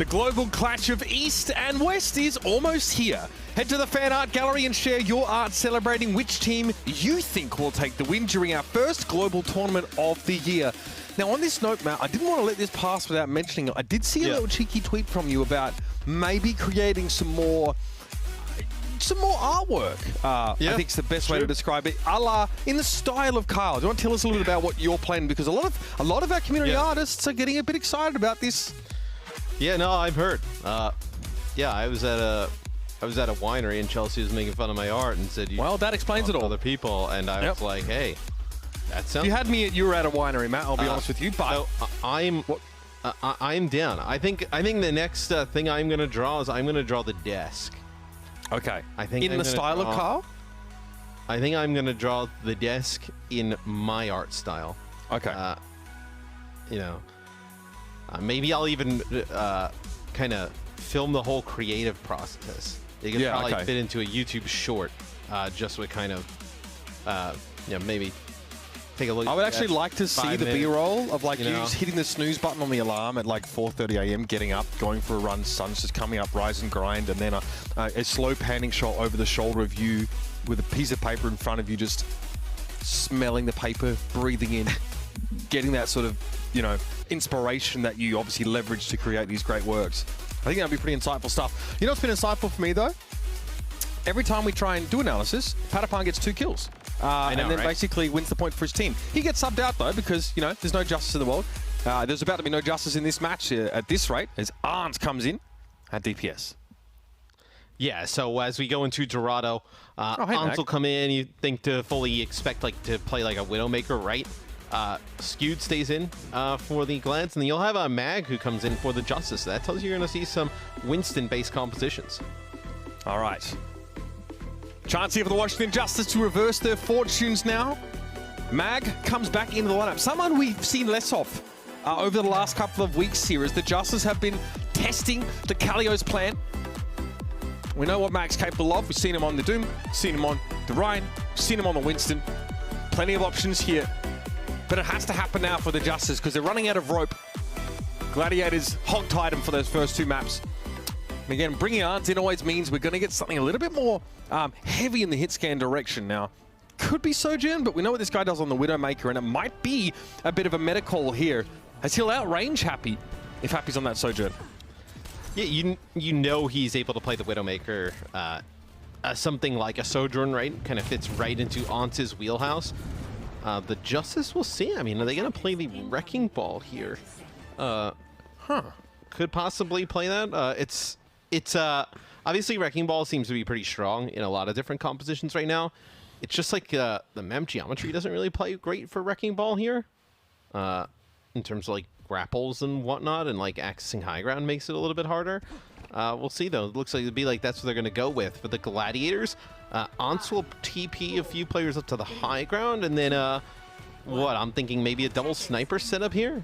The global clash of East and West is almost here. Head to the fan art gallery and share your art celebrating which team you think will take the win during our first global tournament of the year. Now, on this note, Matt, I didn't want to let this pass without mentioning it. I did see a little cheeky tweet from you about maybe creating some more artwork. I think it's the best way to describe it. A la in the style of Kyle. Do you want to tell us a little bit about what you're planning? Because a lot of our community artists are getting a bit excited about this. Yeah, no, I've heard. Yeah, I was at a winery and Chelsea was making fun of my art and said, "Well, that explains it all." Other people, and I was like, "Hey, that sounds." You had me at a winery, Matt. I'll be honest with you, but I'm down. I think the next thing I'm gonna draw is I'm gonna draw the desk. Okay. I think in the style of Kyle. I think I'm gonna draw the desk in my art style. Okay. You know. Maybe I'll even kind of film the whole creative process. They could probably fit into a YouTube short, just with kind of, maybe take a look. I would actually like to see the B-roll of like you just hitting the snooze button on the alarm at like 4:30 a.m., getting up, going for a run, sun's just coming up, rise and grind, and then a slow panning shot over the shoulder of you with a piece of paper in front of you, just smelling the paper, breathing in, getting that sort of, inspiration that you obviously leverage to create these great works. I think that'd be pretty insightful stuff. You know what's been insightful for me, though? Every time we try and do analysis, Patapan gets 2 kills. And then basically wins the point for his team. He gets subbed out, though, because, there's no justice in the world. There's about to be no justice in this match at this rate, as Arns comes in at DPS. Yeah, so as we go into Dorado, Arns will come in. You think to fully expect to play like a Widowmaker, right? Skewed stays in for the Glads, and then you'll have a Mag who comes in for the Justice. That tells you you're going to see some Winston-based compositions. All right. Chance here for the Washington Justice to reverse their fortunes now. Mag comes back into the lineup. Someone we've seen less of over the last couple of weeks here as the Justice have been testing the Kalio's plan. We know what Mag's capable of. We've seen him on the Doom, seen him on the Ryan, seen him on the Winston. Plenty of options here. But it has to happen now for the Justice because they're running out of rope. Gladiators hog-tied them for those first 2 maps. And again, bringing Arns in always means we're going to get something a little bit more heavy in the hit scan direction. Now, could be Sojourn, but we know what this guy does on the Widowmaker, and it might be a bit of a meta call here, as he'll outrange Happy if Happy's on that Sojourn. Yeah, you know he's able to play the Widowmaker. Something like a Sojourn, right? Kind of fits right into Arns' wheelhouse. The Justice, we'll see. I mean, are they going to play the Wrecking Ball here? Could possibly play that. It's obviously Wrecking Ball seems to be pretty strong in a lot of different compositions right now. It's just like the mem geometry doesn't really play great for Wrecking Ball here. In terms of like grapples and whatnot, and like accessing high ground makes it a little bit harder. We'll see though. It looks like it'd be like that's what they're going to go with for the Gladiators. Arns will TP a few players up to the high ground, and then I'm thinking maybe a double sniper setup here.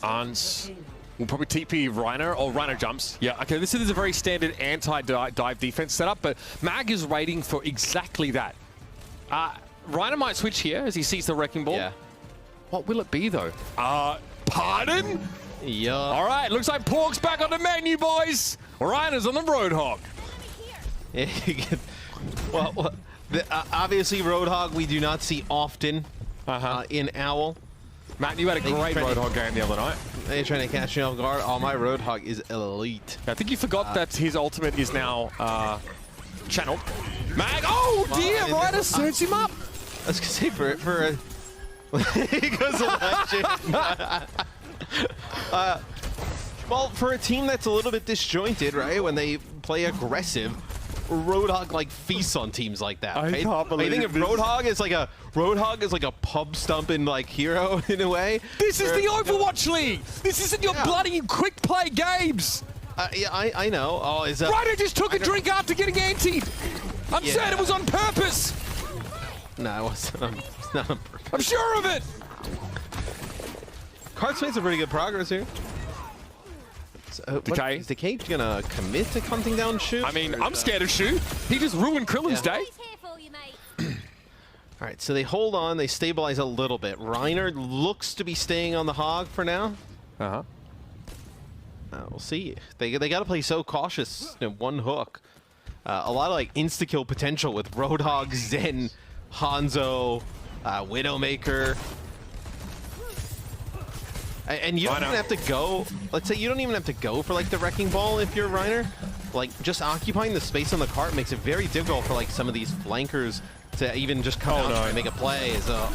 Arns will probably TP Reiner, or Reiner jumps. Yeah, okay, this is a very standard anti-dive defense setup, but Mag is waiting for exactly that. Reiner might switch here as he sees the Wrecking Ball. Yeah. What will it be, though? Pardon? Yeah. All right, looks like Pork's back on the menu, boys. Reiner's on the Roadhog. Well, obviously Roadhog we do not see often in Owl. Matt, you had a great Roadhog game the other night. They're trying to catch me off guard. Oh, my Roadhog is elite. I think you forgot that his ultimate is now channeled. Mag, oh dear, Reiner surged him up. I was gonna say for a he goes legend. Well, for a team that's a little bit disjointed, right? When they play aggressive, Roadhog like feasts on teams like that. Right? I can't believe think of Roadhog is like a pub stumping like hero in a way. This is the Overwatch League. This isn't your bloody quick play games. Yeah, I know. Oh, is that? Reiner just took a drink after getting antied. I'm certain it was on purpose. No, it's not on purpose. I'm sure of it. Cart's made some pretty good progress here. So, Decay. Is Decay gonna commit to hunting down Shu? I mean, I'm scared of Shu. He just ruined Krillin's day. All right, so they hold on. They stabilize a little bit. Reiner looks to be staying on the Hog for now. We'll see. They got to play so cautious. You know, one hook. A lot of like insta-kill potential with Roadhog, Zen, Hanzo, Widowmaker. And you don't even have to go, let's say you don't even have to go for like the Wrecking Ball if you're Reiner. Like just occupying the space on the cart makes it very difficult for like some of these flankers to even just come out and make a play. So.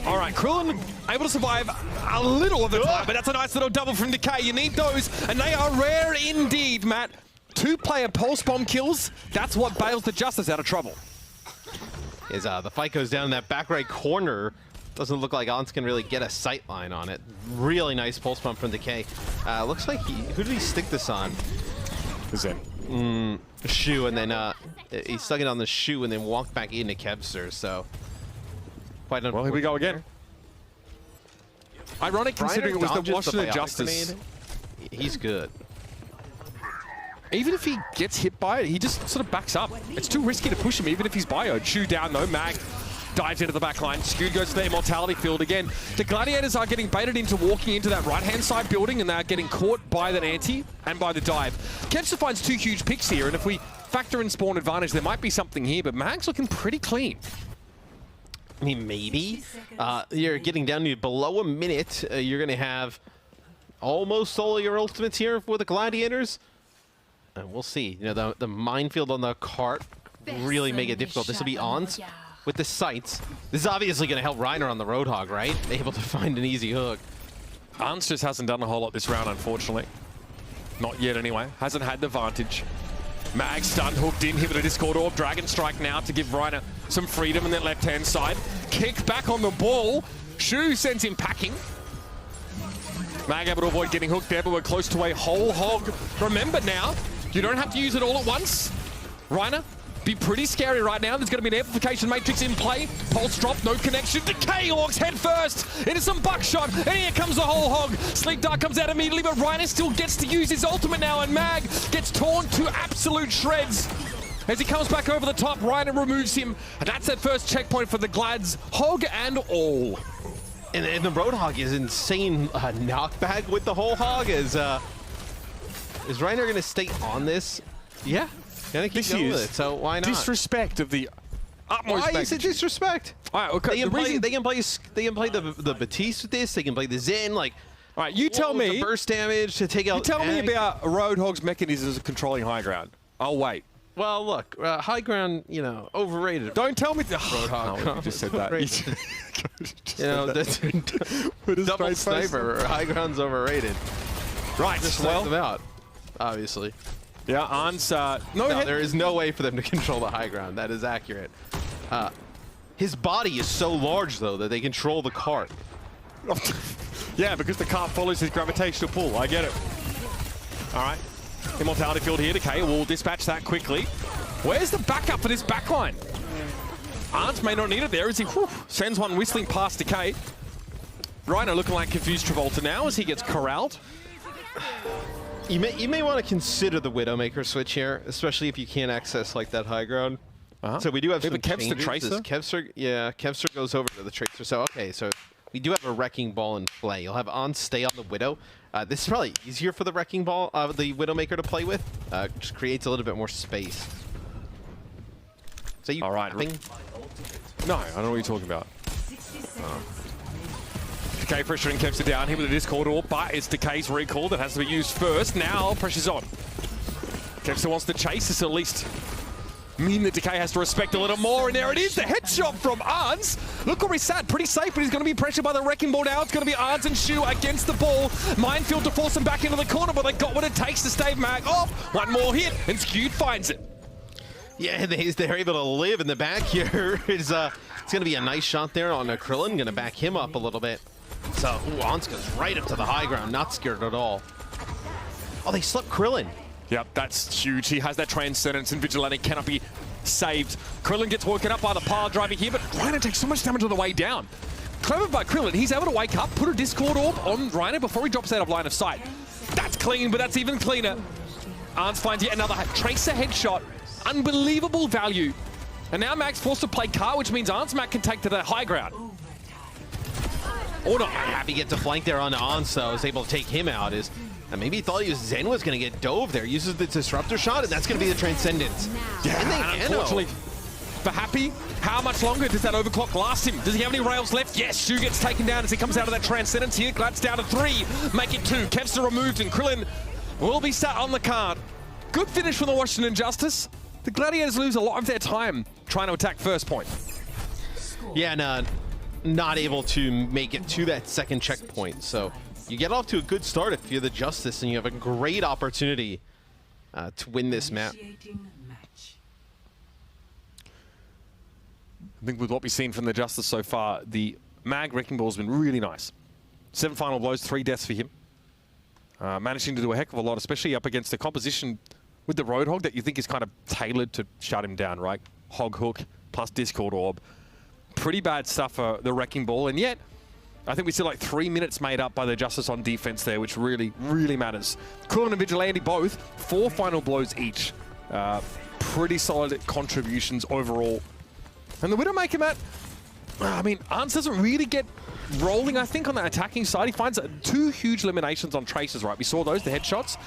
All right, Krillin able to survive a little of the time, but that's a nice little double from Decay. You need those, and they are rare indeed, Matt. 2-player pulse bomb kills, that's what bails the Justice out of trouble. As the fight goes down in that back right corner, doesn't look like Ons can really get a sight line on it. Really nice pulse pump from Decay. Looks like who did he stick this on? Zen. Shu, and then he stuck it on the Shu and then walked back into Kevster, so quite unfortunate. Well, here we go again. Ironic considering it was the Washington Justice. He's good. Even if he gets hit by it, he just sort of backs up. It's too risky to push him, even if he's bioed. Shu down though, Mag dives into the back line. Skewed goes to the Immortality field again. The Gladiators are getting baited into walking into that right-hand side building, and they're getting caught by that anti and by the dive. Kevster finds 2 huge picks here, and if we factor in spawn advantage, there might be something here, but Mag's looking pretty clean. I mean, maybe. You're getting down to below a minute. You're going to have almost all of your ultimates here for the Gladiators. And we'll see. You know, the minefield on the cart really make it difficult. This will be Ons with the sights. This is obviously going to help Reiner on the Roadhog, right? Able to find an easy hook. Ons just hasn't done a whole lot this round, unfortunately. Not yet, anyway. Hasn't had the advantage. Mag stunned, hooked in, hit with a Discord Orb. Dragon Strike now to give Reiner some freedom on that left-hand side. Kick back on the ball. Shu sends him packing. Mag able to avoid getting hooked there, but we're close to a whole hog. Remember now, you don't have to use it all at once. Reiner, be pretty scary right now. There's going to be an amplification matrix in play. Pulse drop, no connection. Decay walks head first into some buckshot, and here comes the whole hog. Sleep Dart comes out immediately, but Reiner still gets to use his ultimate now, and Mag gets torn to absolute shreds. As he comes back over the top, Reiner removes him, and that's that first checkpoint for the Glads, hog and all. And the Roadhog is insane knockback with the whole hog. Is Reiner going to stay on this? Yeah. Gonna keep going with it, so why not? Disrespect of the utmost magnitude. Why is it disrespect? All right, okay. They can play the Batiste with this. They can play the Zen. Like, all right, you tell me the burst damage to take out. You tell me about Roadhog's mechanisms of controlling high ground. I'll wait. Well, look, high ground, you know, overrated. Don't tell me. Roadhog. No, you just said that. You know, that's double sniper. High ground's overrated. Right. Just well them out, obviously. Yeah, Ons. No, there is no way for them to control the high ground. That is accurate. His body is so large, though, that they control the cart. Yeah, because the cart follows his gravitational pull. I get it. All right. Immortality field here. Decay will dispatch that quickly. Where's the backup for this backline? Ons may not need it there as he sends one whistling past Decay. Reiner looking like confused Travolta now as he gets corralled. You may want to consider the Widowmaker switch here, especially if you can't access like that high ground. So we do have some Kevster Tracer. Kevster goes over to the Tracer. So okay, so we do have a Wrecking Ball in play. You'll have Ons stay on the Widow. This is probably easier for the Wrecking Ball, the Widowmaker to play with. Just creates a little bit more space. So you all right? No, I don't know what you're talking about. Decay pressuring Kevster down here with a Discord Orb, but it's Decay's recall that has to be used first. Now pressure's on. Kevster wants to chase this at least. Mean that Decay has to respect a little more, and there it is, the headshot from Ons. Look where he's sat, pretty safe, but he's going to be pressured by the Wrecking Ball now. It's going to be Ons and Shu against the ball. Minefield to force him back into the corner, but they got what it takes to stave Mag off. One more hit, and Skewed finds it. Yeah, they're able to live in the back here. It's going to be a nice shot there on Krillin, going to back him up a little bit. So, Ons goes right up to the high ground, not scared at all. Oh, they slept Krillin. Yep, that's huge. He has that Transcendence, and Vigilante cannot be saved. Krillin gets woken up by the pile driver here, but Reiner takes so much damage on the way down. Clever by Krillin. He's able to wake up, put a Discord Orb on Reiner before he drops out of line of sight. That's clean, but that's even cleaner. Ons finds yet another Tracer headshot. Unbelievable value. And now Mag's forced to play car, which means Ons Mag can take to the high ground. Or not. Happy gets a flank there on Ons, though, is able to take him out. Maybe he thought Zen was going to get dove there. Uses the Disruptor shot, and that's going to be the Transcendence. Yeah, and unfortunately, for Happy, how much longer does that overclock last him? Does he have any rails left? Yes, Shu gets taken down as he comes out of that Transcendence here. Glad's down to 3, make it 2. Kevster removed, and Krillin will be sat on the card. Good finish from the Washington Justice. The Gladiators lose a lot of their time trying to attack first point. Yeah, not able to make it to that second checkpoint. So you get off to a good start if you're the Justice, and you have a great opportunity to win this map. I think with what we've seen from the Justice so far, the Mag Wrecking Ball has been really nice. 7 final blows, 3 deaths for him. Managing to do a heck of a lot, especially up against a composition with the Roadhog that you think is kind of tailored to shut him down, right? Hog Hook plus Discord Orb. Pretty bad stuff for the Wrecking Ball, and yet I think we see like 3 minutes made up by the Justice on defense there, which really, really matters. Krillin and Vigilante both, 4 final blows each. Pretty solid contributions overall. And the Widowmaker, Matt, I mean, Arns doesn't really get rolling, I think, on the attacking side. He finds 2 huge eliminations on Traces, right? We saw those, the headshots.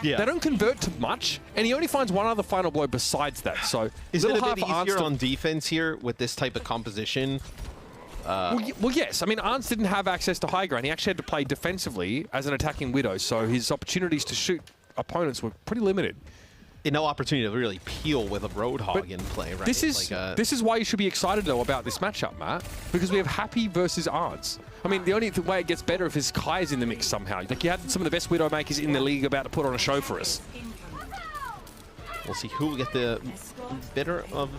Yeah. They don't convert to much, and he only finds 1 other final blow besides that. So is it a bit easier on defense here with this type of composition? Well, yes. I mean, Arns didn't have access to high ground. He actually had to play defensively as an attacking Widow, so his opportunities to shoot opponents were pretty limited. No opportunity to really peel with a Roadhog in play, right? This is why you should be excited, though, about this matchup, Matt, because we have Happy versus Arns. I mean, the only way it gets better if his Kai is in the mix somehow. Like, you had some of the best Widowmakers in the league about to put on a show for us. We'll see who will get the better of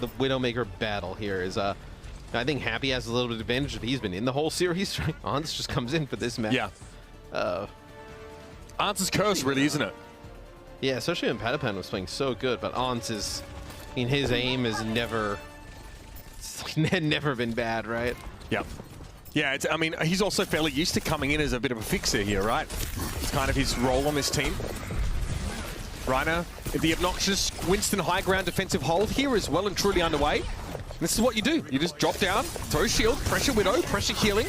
the Widowmaker battle here. I think Happy has a little bit of advantage if he's been in the whole series. Arns just comes in for this match. Yeah. Arns' curse, really, isn't it? Yeah, especially when Patapan was playing so good, but Ons is, I mean, his aim has never been bad, right? Yep. Yeah, I mean, he's also fairly used to coming in as a bit of a fixer here, right? It's kind of his role on this team. Reiner, the obnoxious Winston high ground defensive hold here is well and truly underway. This is what you do. You just drop down, throw shield, pressure Widow, pressure healing.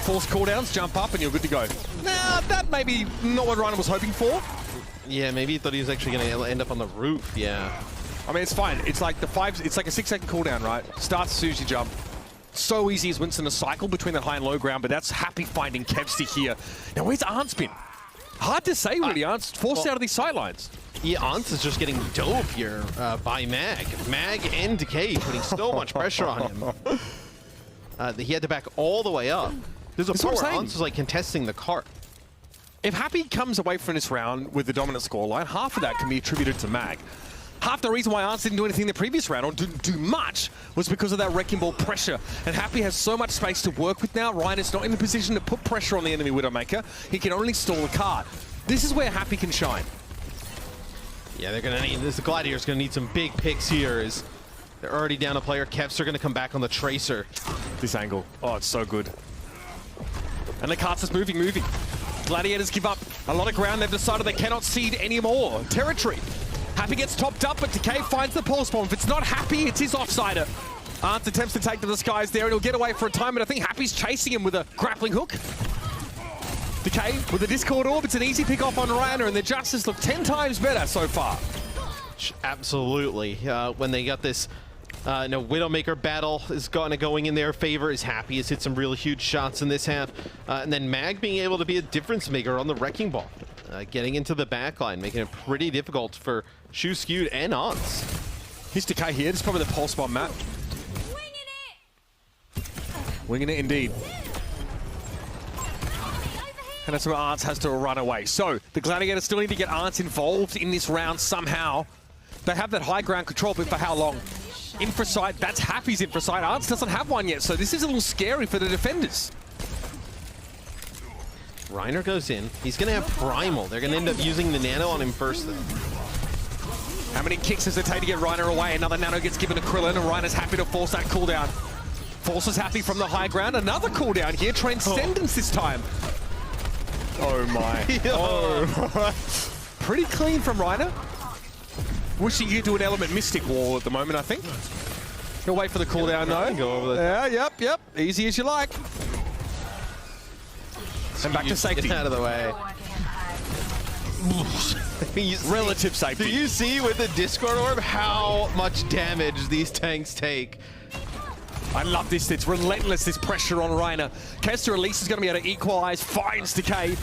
Force cooldowns, jump up, and you're good to go. Now, that may be not what Reiner was hoping for. Yeah, maybe he thought he was actually going to end up on the roof, yeah. I mean, it's fine. It's like it's like a 6-second cooldown, right? Starts as soon as you jump. So easy as Winston to cycle between the high and low ground, but that's Happy finding Kevster here. Now, where's Arns been? Hard to say, really. Arns forced out of these sidelines. Yeah, Arns is just getting dove here by Mag. Mag and Decay putting so much pressure on him. He had to back all the way up. There's a point where Arns was like contesting the cart. If Happy comes away from this round with the dominant scoreline, half of that can be attributed to Mag. Half the reason why Arns didn't do anything the previous round, or didn't do much, was because of that Wrecking Ball pressure. And Happy has so much space to work with now. Reiner's not in the position to put pressure on the enemy Widowmaker. He can only stall the card. This is where Happy can shine. Yeah, they're going to need this. The Gladiators going to need some big picks here. As they're already down a player. Kevster going to come back on the Tracer. This angle, oh, it's so good. And the cart's just moving. Gladiators give up a lot of ground. They've decided they cannot cede any more territory. Happy gets topped up, but Decay finds the pulse bomb. If it's not Happy, it's his offsider. Arns attempts to take to the skies there, and he'll get away for a time, but I think Happy's chasing him with a grappling hook. Decay with a Discord Orb. It's an easy pick off on Reiner, and the Justice look 10 times better so far. Absolutely. When they got this Widowmaker battle is going in their favor. Is Happy has hit some really huge shots in this half. And then Mag being able to be a difference maker on the Wrecking Ball. Getting into the backline, making it pretty difficult for Shu Skewed and Ons. Here's Decay here. This is probably the pulse bomb, Matt. Winging it indeed. And that's where Arns has to run away. So the Gladiators still need to get Arns involved in this round somehow. They have that high ground control, but for how long? Infrasight, that's Happy's Infrasight. Arns doesn't have one yet, so this is a little scary for the defenders. Reiner goes in. He's going to have Primal. They're going to end up using the Nano on him first, though. How many kicks does it take to get Reiner away? Another Nano gets given to Krillin, and Reiner's happy to force that cooldown. Forces Happy from the high ground. Another cooldown here. Transcendence this time. Oh, my. Oh. Pretty clean from Reiner. Wishing you do an Element Mystic wall at the moment, I think. He'll wait for the cooldown though. Go over the Yep. Easy as you like. And back to safety. Get out of the way. Relative safety. Do you see with the Discord orb how much damage these tanks take? I love this. It's relentless, this pressure on Reiner. Kester at least is going to be able to equalize, finds Decay.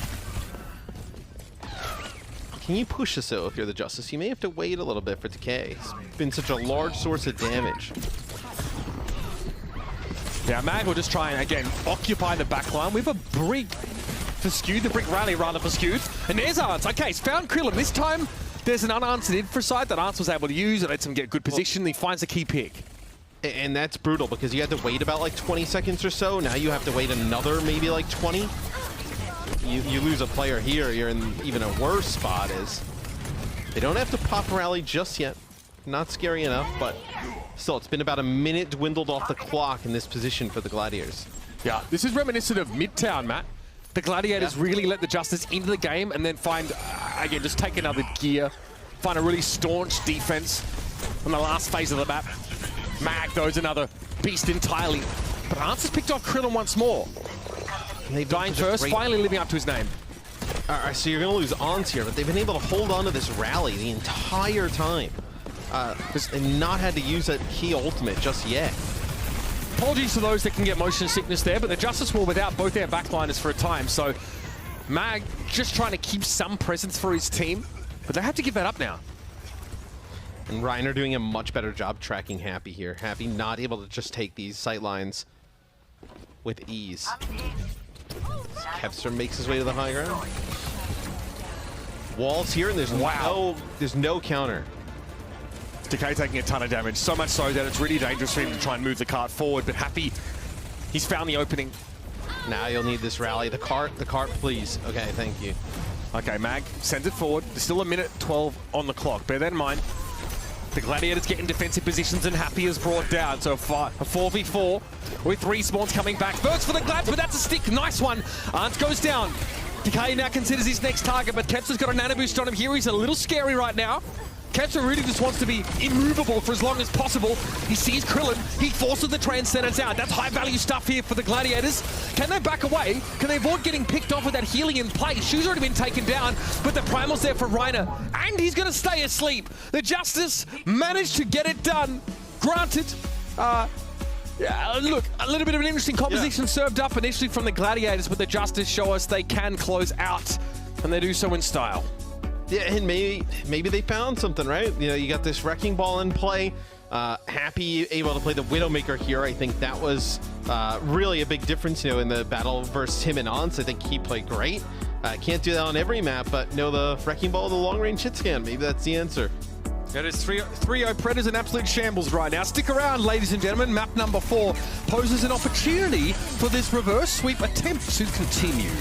Can you push this though if you're the Justice? You may have to wait a little bit for Decay. It's been such a large source of damage. Yeah, Mag will just try and, again, occupy the backline with a brick for Skewed, the brick rally rather for Skewed. And there's Arns. Okay, he's found Krillin. This time, there's an unanswered infra side that Arns was able to use. It lets him get good position. He finds a key pick. And that's brutal because you had to wait about like 20 seconds or so. Now you have to wait another maybe like 20. You lose a player here, you're in even a worse spot. Is they don't have to pop rally just yet. Not scary enough, but still, it's been about a minute dwindled off the clock in this position for the Gladiators. Yeah, this is reminiscent of Midtown, Matt. The Gladiators really let the Justice into the game and then find, again, just take another gear, find a really staunch defense on the last phase of the map. Mag, though, is another beast entirely. But Arns has picked off Krillin once more. Dying first, finally living up to his name. All right, so you're going to lose Arns here, but they've been able to hold on to this rally the entire time. They've not had to use that key ultimate just yet. Apologies to those that can get motion sickness there, but the Justice will without both their backliners for a time. So Mag just trying to keep some presence for his team, but they have to give that up now. And Reiner doing a much better job tracking Happy here. Happy not able to just take these sight lines with ease. Kevster makes his way to the high ground. Walls here, and there's no counter. Decay taking a ton of damage, so much so that it's really dangerous for him to try and move the cart forward, but Happy, he's found the opening. Now you'll need this rally. The cart, please. Okay, thank you. Okay, Mag sends it forward. There's still a minute 12 on the clock. Bear that in mind. The Gladiators get in defensive positions and Happy is brought down. So a 4v4 with respawns coming back. First for the Glads, but that's a stick. Nice one. Arns goes down. Decay now considers his next target, but Kepster's got a nano boost on him here. He's a little scary right now. Kepster really just wants to be immovable for as long as possible. He sees Krillin. He forces the Transcendence out. That's high-value stuff here for the Gladiators. Can they back away? Can they avoid getting picked off with that healing in place? Shoe's already been taken down, but the Primal's there for Reiner. And he's going to stay asleep. The Justice managed to get it done. Granted, look, a little bit of an interesting composition served up initially from the Gladiators, but the Justice show us they can close out, and they do so in style. Yeah, and maybe they found something, right? You know, you got this Wrecking Ball in play. Happy able to play the Widowmaker here. I think that was really a big difference, you know, in the battle versus him and Arns. I think he played great. Can't do that on every map, but no, the Wrecking Ball, the long-range hit scan, maybe that's the answer. It is 3-0 Predators in absolute shambles right now. Stick around, ladies and gentlemen. Map number 4 poses an opportunity for this reverse sweep attempt to continue.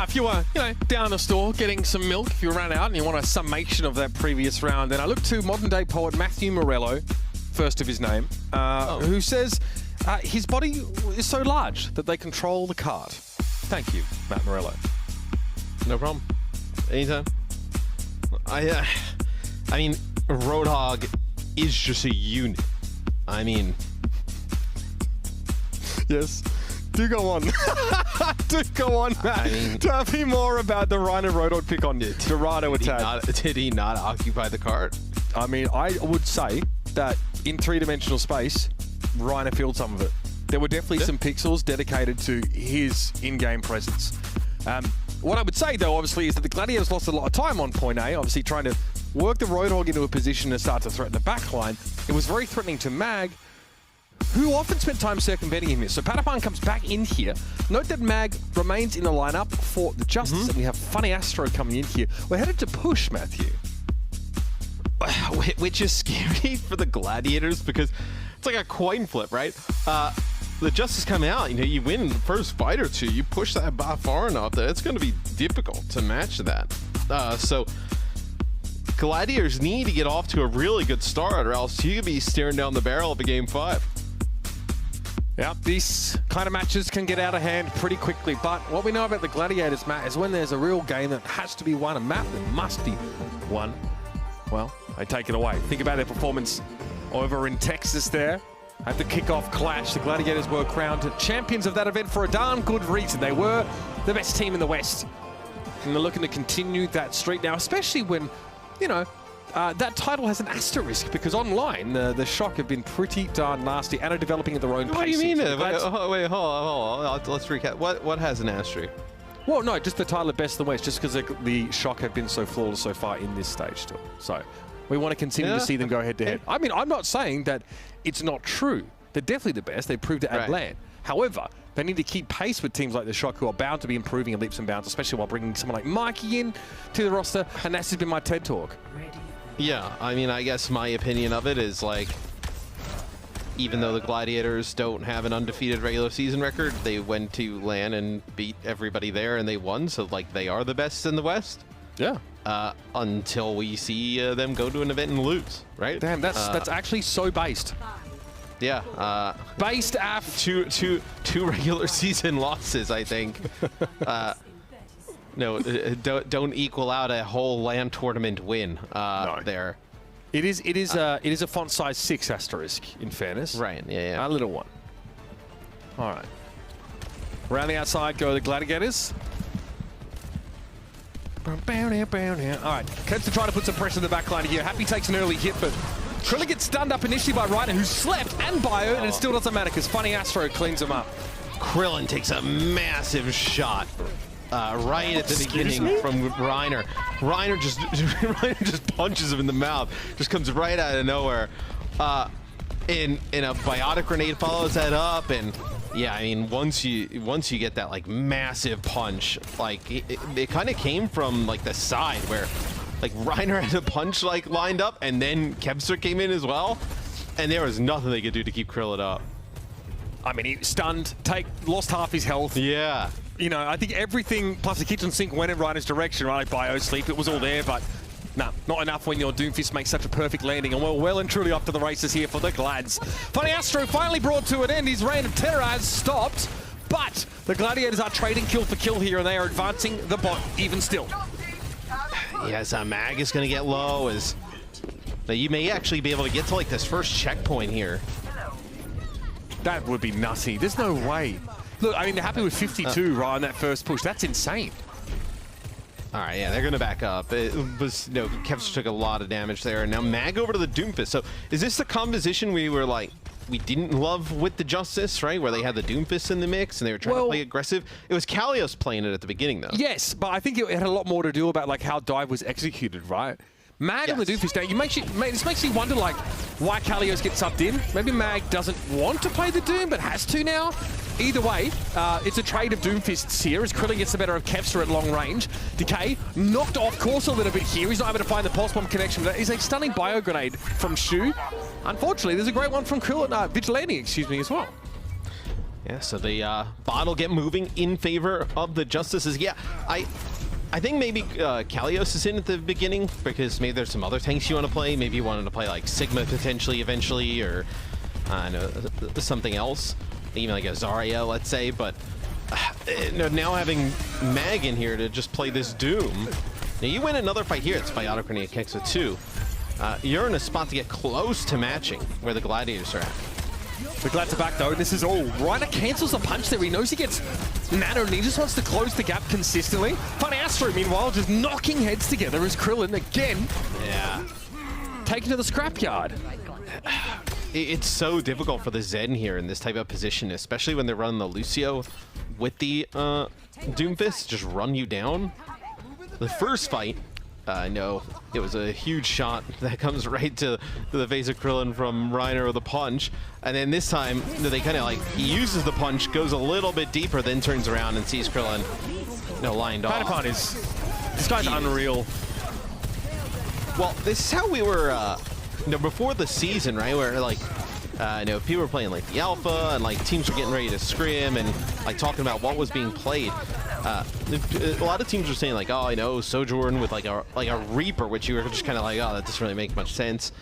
Now, if you were, down in the store getting some milk, if you ran out and you want a summation of that previous round, then I look to modern-day poet Matthew Morello, first of his name, who says his body is so large that they control the cart. Thank you, Matt Morello. No problem. Anytime. I mean, Roadhog is just a unit. I mean... Yes. Do go on. Do go on, Matt. I mean, tell me more about the Rhino Roadhog pick on Dorado attack. Did he not occupy the cart? I mean, I would say that in three-dimensional space, Rhino filled some of it. There were definitely some pixels dedicated to his in-game presence. What I would say, though, obviously, is that the Gladiators lost a lot of time on point A, obviously trying to work the Roadhog into a position to start to threaten the backline. It was very threatening to Mag, who often spent time circumventing him here. So Patapan comes back in here. Note that Mag remains in the lineup for the Justice, and we have Funny Astro coming in here. We're headed to push, Matthew. Which is scary for the Gladiators because it's like a coin flip, right? The Justice coming out, you win the first fight or two, you push that bar far enough that it's going to be difficult to match that. So Gladiators need to get off to a really good start or else you could be staring down the barrel of a Game 5. Yeah, these kind of matches can get out of hand pretty quickly, but what we know about the Gladiators, Matt, is when there's a real game that has to be won, a map that must be won, well, they take it away. Think about their performance over in Texas there. At the kickoff clash, the Gladiators were crowned champions of that event for a darn good reason. They were the best team in the West. And they're looking to continue that streak now, especially when, that title has an asterisk because online, the Shock have been pretty darn nasty and are developing at their own pace. What do you mean? Wait, hold on. Let's recap. What has an asterisk? Well, no, just the title of Best of the West, just because the Shock have been so flawless so far in this stage still. So we want to continue to see them go head-to-head. I mean, I'm not saying that it's not true. They're definitely the best. They proved it at LAN. However, they need to keep pace with teams like the Shock who are bound to be improving in leaps and bounds, especially while bringing someone like Mikey in to the roster, and that's just been my TED Talk. Yeah, I mean, I guess my opinion of it is like, even though the Gladiators don't have an undefeated regular season record, they went to LAN and beat everybody there and they won, so like they are the best in the West. Yeah. Until we see them go to an event and lose, right? Damn, that's actually so based. Yeah. Based af. Two regular season losses, I think. No, don't equal out a whole LAN tournament win there. It is a font size 6 asterisk, in fairness. Right, yeah. A little one. All right. Around the outside go the Gladiators. All right, Kemp's to try to put some pressure in the back line here. Happy takes an early hit, but Krillin gets stunned up initially by Ryder, who slept, and Bio, and it still doesn't matter because Funny Astro cleans him up. Krillin takes a massive shot right at the beginning from Reiner. Reiner just punches him in the mouth. Just comes right out of nowhere. In a biotic grenade follows that up, and yeah, I mean, once you get that like massive punch, like it kind of came from like the side where like Reiner had a punch like lined up, and then Kempster came in as well, and there was nothing they could do to keep Krillin up. I mean, he stunned, lost half his health. Yeah. I think everything plus the kitchen sink went in Reiner's direction, right? Like Bio sleep, it was all there, but nah, not enough when your Doomfist makes such a perfect landing. And we're well and truly up to the races here for the Glads. Funny Astro finally brought to an end. His reign of terror has stopped, but the Gladiators are trading kill for kill here, and they are advancing the bot even still. Yes, Mag is going to get low. You may actually be able to get to like this first checkpoint here. That would be nutty. There's no way. Look, I mean, they're happy with 52 right on that first push. That's insane. All right, yeah, they're going to back up. It was, Kevs took a lot of damage there. And now Mag over to the Doomfist. So is this the composition we were like, we didn't love with the Justice, right? Where they had the Doomfist in the mix and they were trying to play aggressive. It was Kalios playing it at the beginning, though. Yes, but I think it had a lot more to do about like how dive was executed, right? Mag on the Doomfist now, this makes you wonder like why Kalios gets subbed in. Maybe Mag doesn't want to play the Doom, but has to now. Either way, it's a trade of Doomfists here as Krillin gets the better of Kevster at long range. Decay knocked off course a little bit here. He's not able to find the pulse bomb connection, but that is a stunning bio grenade from Shu. Unfortunately, there's a great one from Krillin, Vigilante, excuse me, as well. Yeah, so the bot will get moving in favor of the Justices. Yeah, I think maybe Kalios is in at the beginning because maybe there's some other tanks you want to play. Maybe you wanted to play like Sigma potentially eventually, or I know something else, even like a Zarya, let's say. But now having Mag in here to just play this Doom. Now you win another fight here. It's Biotic Grenade Kexa 2. You're in a spot to get close to matching where the Gladiators are at. We're glad to back though, and this is all. Reiner cancels the punch there. He knows he gets nano and he just wants to close the gap consistently. Funny Astro, meanwhile, just knocking heads together as Krillin again. Yeah. Taken to the scrapyard. It's so difficult for the Zen here in this type of position, especially when they're running the Lucio with the Doomfist, just run you down. The first fight, no, it was a huge shot that comes right to the face of Krillin from Reiner with a punch. And then this time, they kind of like, he uses the punch, goes a little bit deeper, then turns around and sees Krillin, lined off. Patapon is, this guy's unreal. Well, this is how we were, before the season, right? Where like, people were playing like the Alpha and like teams were getting ready to scrim and like talking about what was being played. A lot of teams were saying like, oh, Sojourn with like a Reaper, which you were just kind of like, oh, that doesn't really make much sense.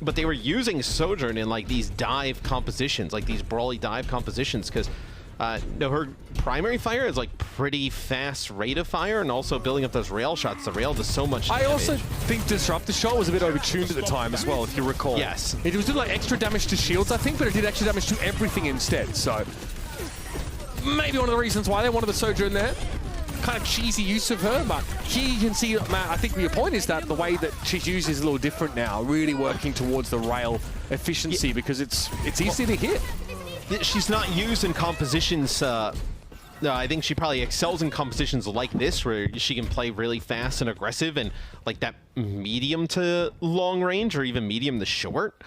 But they were using Sojourn in like these dive compositions, like these brawly dive compositions, because her primary fire is like pretty fast rate of fire, and also building up those rail shots. The rail does so much damage. I also think Disruptor Shot was a bit overtuned at the time as well, if you recall. Yes. It was doing like extra damage to shields, I think, but it did extra damage to everything instead. So maybe one of the reasons why they wanted the Sojourn there. Kind of cheesy use of her, but here you can see, Matt, I think your point is that the way that she's used is a little different now, really working towards the rail efficiency, because it's easy to hit. She's not used in compositions. No, I think she probably excels in compositions like this, where she can play really fast and aggressive, and like that medium to long range, or even medium to short,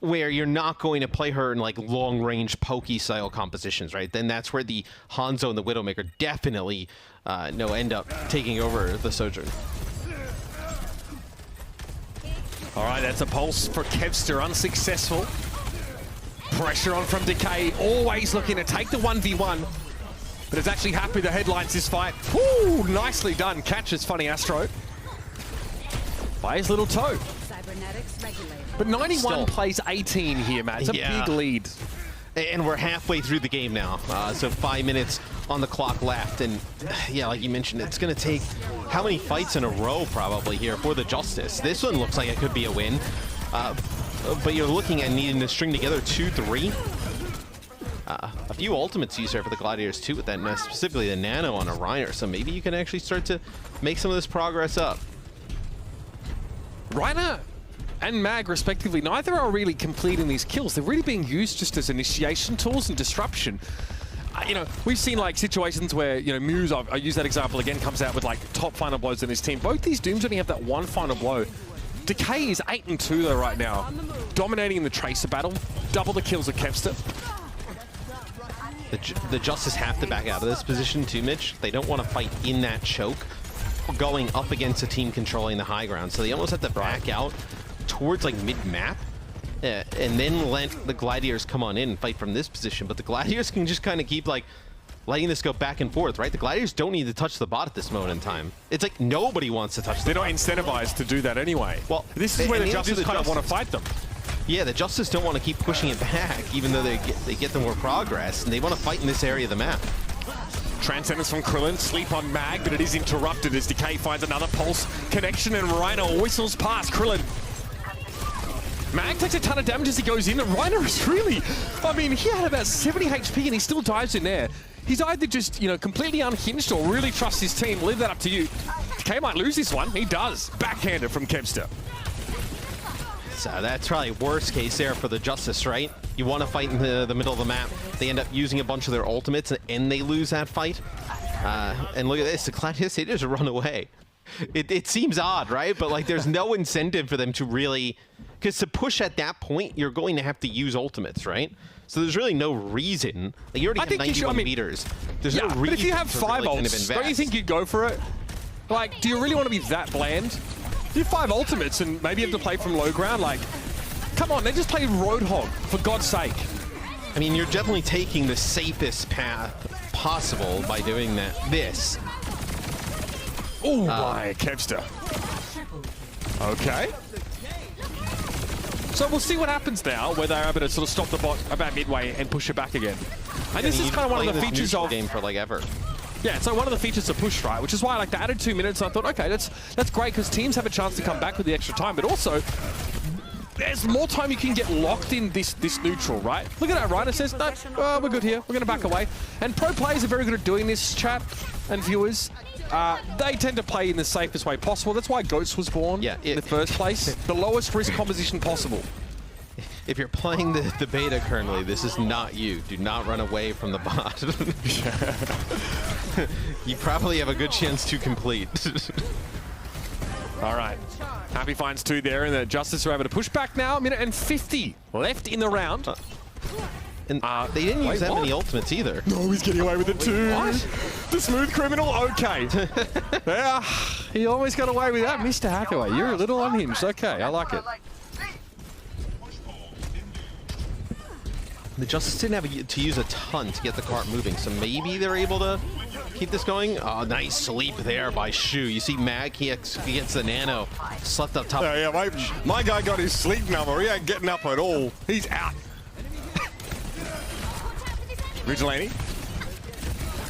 where you're not going to play her in like long range pokey style compositions, right? Then that's where the Hanzo and the Widowmaker definitely end up taking over the Sojourn. All right, that's a pulse for Kevster, unsuccessful. Pressure on from Decay, always looking to take the 1v1, but is actually happy the headlines this fight. Woo, nicely done. Catches Funny Astro by his little toe. But 91 plays 18 here, Matt. It's a big lead. And we're halfway through the game now, so 5 minutes on the clock left. And yeah, like you mentioned, it's going to take how many fights in a row probably here for the Justice. This one looks like it could be a win. But you're looking at needing to string together 2-3. A few ultimates used here for the Gladiators too, with that specifically the Nano on a Reiner. So maybe you can actually start to make some of this progress up. Reiner and Mag, respectively, neither are really completing these kills. They're really being used just as initiation tools and disruption. We've seen like situations where, Muse, I use that example again, comes out with like top final blows in his team. Both these Dooms only have that one final blow. Decay is 8-2 though right now, dominating in the Tracer battle, double the kills of Kevster. The Justice have to back out of this position too, Mitch. They don't want to fight in that choke, going up against a team controlling the high ground. So they almost have to back out towards like mid-map, and then let the Gladiators come on in and fight from this position. But the Gladiators can just kind of keep like letting this go back and forth, right? The Gladiators don't need to touch the bot at this moment in time. It's like nobody wants to touch the bot. They're not incentivized to do that anyway. Well, this is where the Justice kind of want to fight them. Yeah, the Justice don't want to keep pushing it back, even though they get the more progress, and they want to fight in this area of the map. Transcendence from Krillin, sleep on Mag, but it is interrupted as Decay finds another pulse connection, and Reiner whistles past Krillin. Mag takes a ton of damage as he goes in, and Reiner is really, he had about 70 HP and he still dives in there. He's either just, completely unhinged or really trusts his team. Leave that up to you. Decay might lose this one. He does. Backhander from Kevster. So that's probably worst case there for the Justice, right? You want to fight in the middle of the map. They end up using a bunch of their ultimates and they lose that fight. And look at this. The Gladiators, they just run away. It seems odd, right? But like there's no incentive for them to really... Because to push at that point, you're going to have to use ultimates, right? So there's really no reason. Like you already have 91 meters. There's no reason. But if you have 5 ults, don't you think you'd go for it? Like, do you really want to be that bland? You have 5 ultimates and maybe you have to play from low ground. Like, come on, they just play Roadhog, for God's sake. I mean, you're definitely taking the safest path possible by doing this. Oh my, Kevster. Okay. So we'll see what happens now, where they're able to sort of stop the bot about midway and push it back again. And this is kind of one of the features of game for like ever. Yeah, so one of the features of push, right? Which is why I like to added 2 minutes. I thought, okay, that's great because teams have a chance to come back with the extra time, but also there's more time you can get locked in this neutral, right? Look at that, right? It says, no, we're good here. We're going to back away. And pro players are very good at doing this, chat and viewers. They tend to play in the safest way possible. That's why Ghost was born in the first place. The lowest risk composition possible. If you're playing the beta currently, this is not you. Do not run away from the bot. You probably have a good chance to complete. All right. Happy finds 2 there, and the Justice are able to push back now. 1:50 left in the round. And they didn't use that many ultimates either. No, he's getting away with it too. What? The smooth criminal? Okay. Yeah, he almost got away with that. Mr. Hackaway, you're a little unhinged. Okay, I like it. The Justice didn't have to use a ton to get the cart moving, so maybe they're able to keep this going. Oh, nice sleep there by Shu. You see Mag, he gets the nano. Slept up top. Yeah, my guy got his sleep number. He ain't getting up at all. He's out. Vigilante.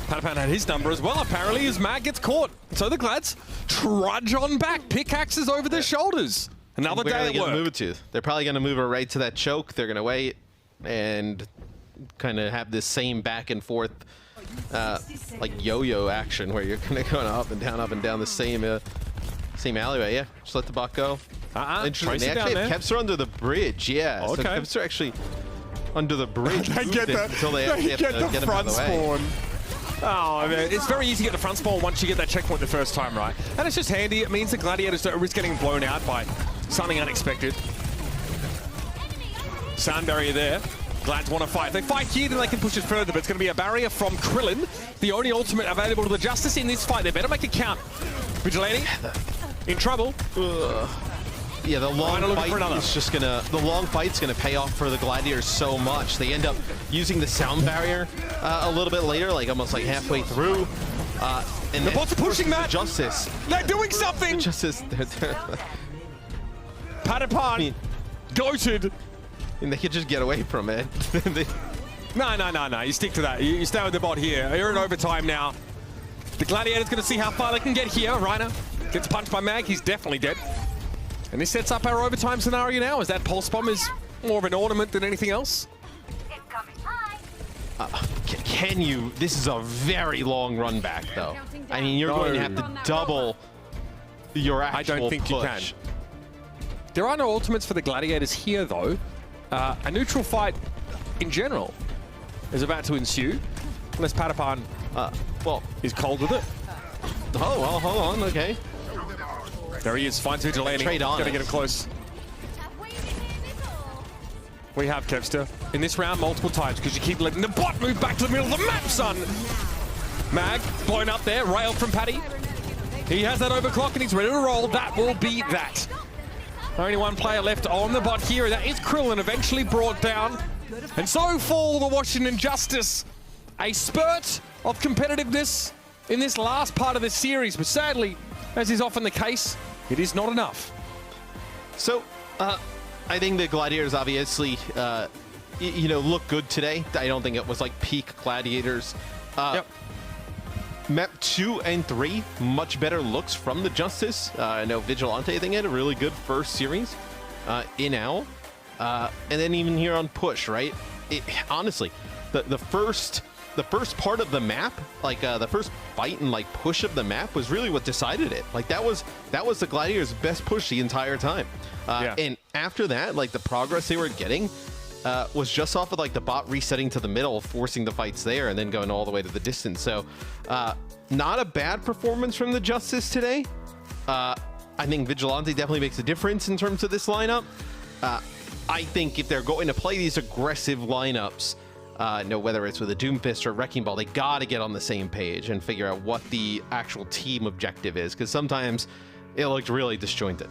Patapan had his number as well, apparently, as Mag gets caught. So the Glads trudge on back. Pickaxes over their shoulders. Another day at work. Move it to? They're probably going to move it right to that choke. They're going to wait and kind of have this same back and forth like yo-yo action where you're kind of going up and down the same alleyway. Yeah, just let the bot go. Interesting. They actually have Kevster under the bridge. Yeah, okay. So Kevster actually under the bridge. They get the front spawn. Oh, man. It's very easy to get the front spawn once you get that checkpoint the first time, right? And it's just handy. It means the Gladiators don't risk getting blown out by something unexpected. Sound barrier there. Glads want to fight. If they fight here, then they can push it further, but it's going to be a barrier from Krillin, the only ultimate available to the Justice in this fight. They better make it count. Vigilante in trouble. Yeah, the long fight's gonna pay off for the Gladiators so much. They end up using the sound barrier a little bit later, like almost like halfway through. And the bot's pushing that. Justice. They're doing something. Justice. Patapan, goated. And they could just get away from it. No. You stick to that. You stay with the bot here. You're in overtime now. The Gladiator's going to see how far they can get here. Reiner gets punched by Mag. He's definitely dead. And this sets up our overtime scenario now, as that pulse bomb is more of an ornament than anything else. Can you? This is a very long run back, though. I mean, you're going to have to double your actual I don't think push. You can. There are no ultimates for the Gladiators here, though. A neutral fight, in general, is about to ensue. Unless Patapan, is cold with it. Oh, well, hold on, okay. There he is, finds Vigilante. Gotta get him close. We have Kevster in this round multiple times because you keep letting the bot move back to the middle of the map, son. Mag, blown up there, railed from Paddy. He has that overclock and he's ready to roll. That will be that. Only one player left on the bot here, and that is Krillin, eventually brought down. And so fall the Washington Justice. A spurt of competitiveness in this last part of the series, but sadly, as is often the case, it is not enough. So, I think the Gladiators obviously, look good today. I don't think it was like peak Gladiators. Yep. Map 2 and 3, much better looks from the Justice. I know Vigilante, I think, had a really good first series in OWL. And then even here on Push, right? Honestly, the first part of the map, like the first fight and like push of the map was really what decided it. Like that was the Gladiators' best push the entire time. And after that, like the progress they were getting was just off of like the bot resetting to the middle, forcing the fights there, and then going all the way to the distance. So not a bad performance from the Justice today. I think Vigilante definitely makes a difference in terms of this lineup. I think if they're going to play these aggressive lineups, whether it's with a Doomfist or a Wrecking Ball, they got to get on the same page and figure out what the actual team objective is, because sometimes it looked really disjointed.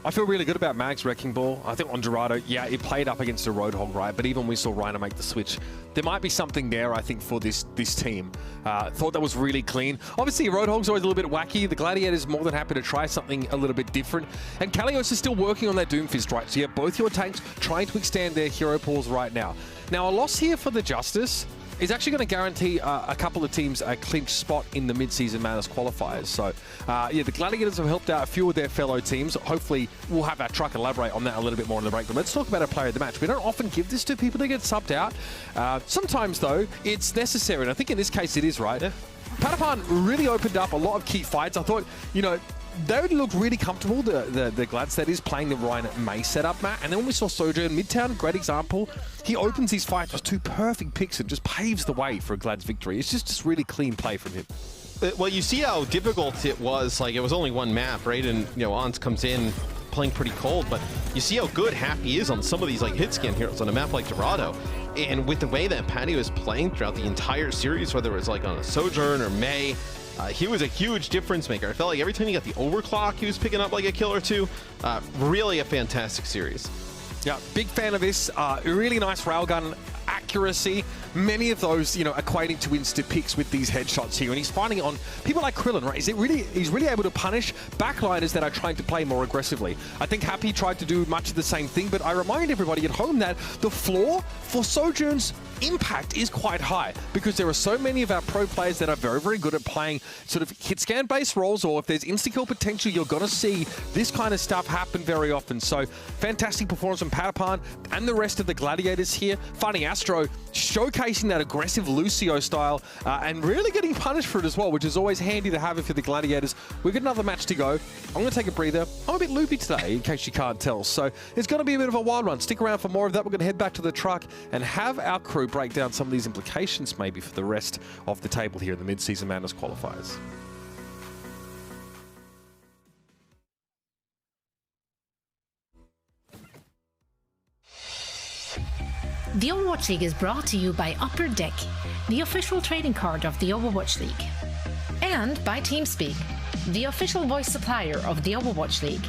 I feel really good about Mag's Wrecking Ball. I think on Dorado, yeah, it played up against a Roadhog, right? But even we saw Rhino make the switch. There might be something there, I think, for this team. Thought that was really clean. Obviously, Roadhog's always a little bit wacky. The Gladiators more than happy to try something a little bit different. And Kalios is still working on that Doomfist, right? So you have both your tanks trying to extend their hero pools right now. Now, a loss here for the Justice is actually going to guarantee a couple of teams a clinch spot in the Midseason Madness qualifiers. So, yeah, the Gladiators have helped out a few of their fellow teams. Hopefully, we'll have our truck elaborate on that a little bit more in the break. But let's talk about a player of the match. We don't often give this to people that get subbed out. Sometimes, though, it's necessary. And I think in this case, it is, right? Yeah. Patapan really opened up a lot of key fights. I thought, you know, they looked really comfortable, the Glads that is, playing the Ryan May setup, Matt. And then when we saw Sojourn, Midtown, great example. He opens his fights with 2 perfect picks and just paves the way for a Glads victory. It's just really clean play from him. Well, you see how difficult it was. Like, it was only one map, right? And, you know, Ons comes in playing pretty cold, but you see how good Happy is on some of these, like, hit scan heroes on a map like Dorado. And with the way that Patty was playing throughout the entire series, whether it was, like, on a Sojourn or May, he was a huge difference maker. I felt like every time he got the overclock, he was picking up like a kill or two. Really a fantastic series. Yeah, big fan of this. Really nice railgun accuracy. Many of those, you know, equating to insta picks with these headshots here, and he's finding it on people like Krillin, right? He's really able to punish backliners that are trying to play more aggressively. I think Happy tried to do much of the same thing, but I remind everybody at home that the floor for Sojourn's impact is quite high because there are so many of our pro players that are very, very good at playing sort of hit scan based roles, or if there's insta-kill potential, you're going to see this kind of stuff happen very often. So fantastic performance from Patapan and the rest of the Gladiators here. Finding Astro showcasing that aggressive Lucio style and really getting punished for it as well, which is always handy to have it for the Gladiators. We've got another match to go. I'm going to take a breather. I'm a bit loopy today, in case you can't tell. So it's going to be a bit of a wild one. Stick around for more of that. We're going to head back to the truck and have our crew break down some of these implications maybe for the rest of the table here in the Mid-Season Madness qualifiers. The Overwatch League is brought to you by Upper Deck, the official trading card of the Overwatch League, and by TeamSpeak, the official voice supplier of the Overwatch League.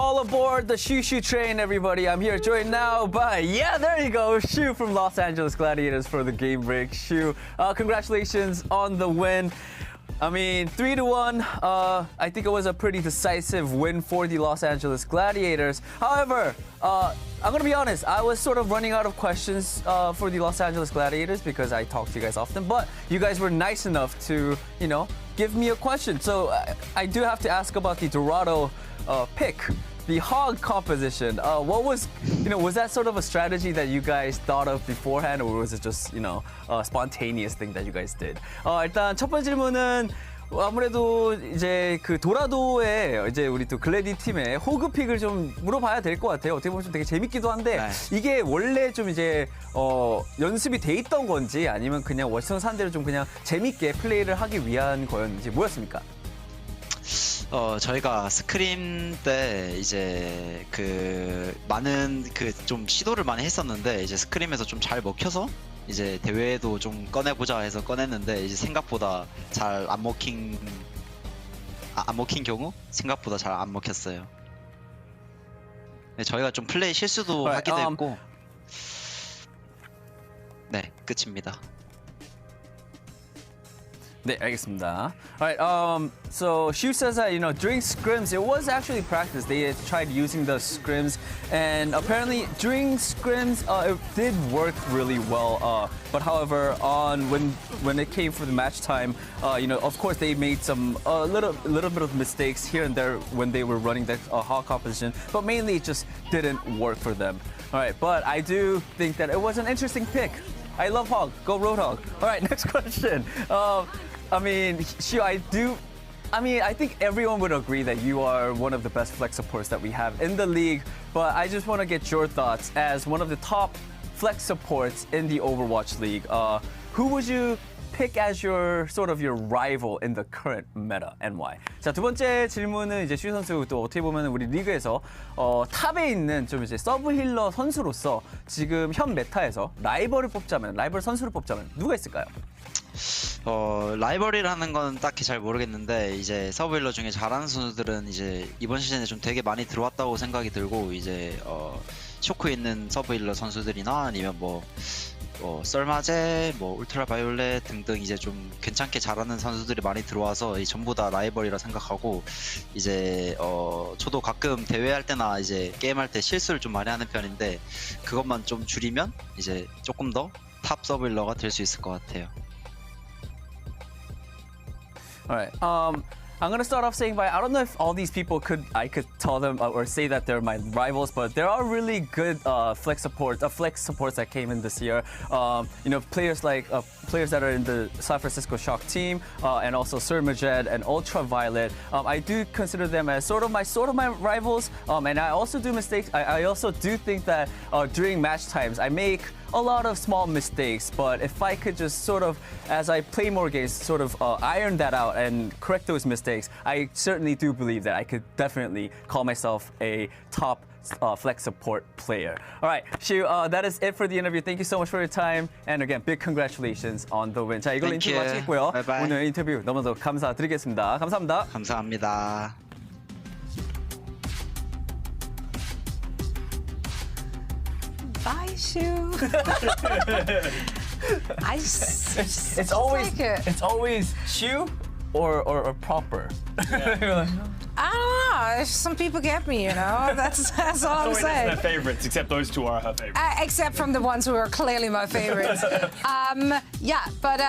all aboard the Shoo train, everybody. I'm here joined now by, yeah, there you go, Shoo from Los Angeles Gladiators for the game break. Shoo, congratulations on the win. I mean, 3-1. I think it was a pretty decisive win for the Los Angeles Gladiators. However, I'm going to be honest, I was sort of running out of questions for the Los Angeles Gladiators because I talk to you guys often, but you guys were nice enough to, you know, give me a question. So I do have to ask about the Dorado pick, the hog composition. What was, you know, was that sort of a strategy that you guys thought of beforehand, or was it just, you know, a spontaneous thing that you guys did? 일단 첫 번째 질문은 아무래도 이제 그 도라도의 이제 우리 또 글래디 팀의 호그 픽을 좀 물어봐야 될 것 같아요. 어떻게 보면 좀 되게 재밌기도 한데 이게 원래 좀 이제 연습이 돼 있던 건지 아니면 그냥 워싱턴 산대로 좀 그냥 재밌게 플레이를 하기 위한 거였는지 뭐였습니까? 저희가 스크림 때 이제 그 많은 그 좀 시도를 많이 했었는데 이제 스크림에서 좀 잘 먹혀서 이제 대회에도 좀 꺼내보자 해서 꺼냈는데 이제 생각보다 잘 안 먹힌 경우 생각보다 잘 안 먹혔어요. 네, 저희가 좀 플레이 실수도 하기도 했고 네, 끝입니다. 네, 알겠습니다. Alright, so Shoo says that, you know, during scrims, it was actually practice. They had tried using the scrims, and apparently during scrims, it did work really well. But however, when it came for the match time, you know, of course they made some little bit of mistakes here and there when they were running the hog composition, but mainly it just didn't work for them. Alright, but I do think that it was an interesting pick. I love hog. Go Roadhog. All right, next question. I mean, Shoo, I think everyone would agree that you are one of the best flex supports that we have in the league, but I just want to get your thoughts as one of the top flex supports in the Overwatch League. Who would you pick as your sort of your rival in the current meta and why? 자, 두 번째 질문은 이제 슈 선수 또 어떻게 보면 우리 리그에서 탑에 있는 좀 이제 서브 힐러 선수로서 지금 현 메타에서 라이벌 선수를 뽑자면 누가 있을까요? 라이벌이라는 건 딱히 잘 모르겠는데 이제 서브 힐러 중에 잘하는 선수들은 이제 이번 시즌에 좀 되게 많이 들어왔다고 생각이 들고 이제 쇼크에 있는 서브 힐러 선수들이나 아니면 뭐 썰마제, 뭐 울트라 바이올렛 등등 이제 좀 괜찮게 잘하는 선수들이 많이 들어와서 전부 다 라이벌이라 생각하고 이제 저도 가끔 대회할 때나 이제 게임할 때 실수를 좀 많이 하는 편인데 그것만 좀 줄이면 이제 조금 더 탑 서브 힐러가 될 수 있을 것 같아요. Alright. I'm gonna start off saying, I don't know if all these people I could tell them or say that they're my rivals, but there are really good flex supports that came in this year. You know, players that are in the San Francisco Shock team, and also Surmajed and Ultraviolet. I do consider them as sort of my rivals. And I also do mistakes. I also do think that during match times I make a lot of small mistakes, but if I could just sort of, as I play more games, sort of iron that out and correct those mistakes, I certainly do believe that I could definitely call myself a top flex support player. All right, Shoo, that is it for the interview. Thank you so much for your time, and again, big congratulations on the win. 자, 이걸로 인터뷰 마치겠고요. 오늘 인터뷰 너무도 감사드리겠습니다. 감사합니다. 감사합니다. Bye, Shoo. It's always Shoo or proper. Yeah. I don't know. Some people get me, you know. That's all I'm saying. Their favorites, except those two are her favorites. Except from the ones who are clearly my favorites. Yeah, but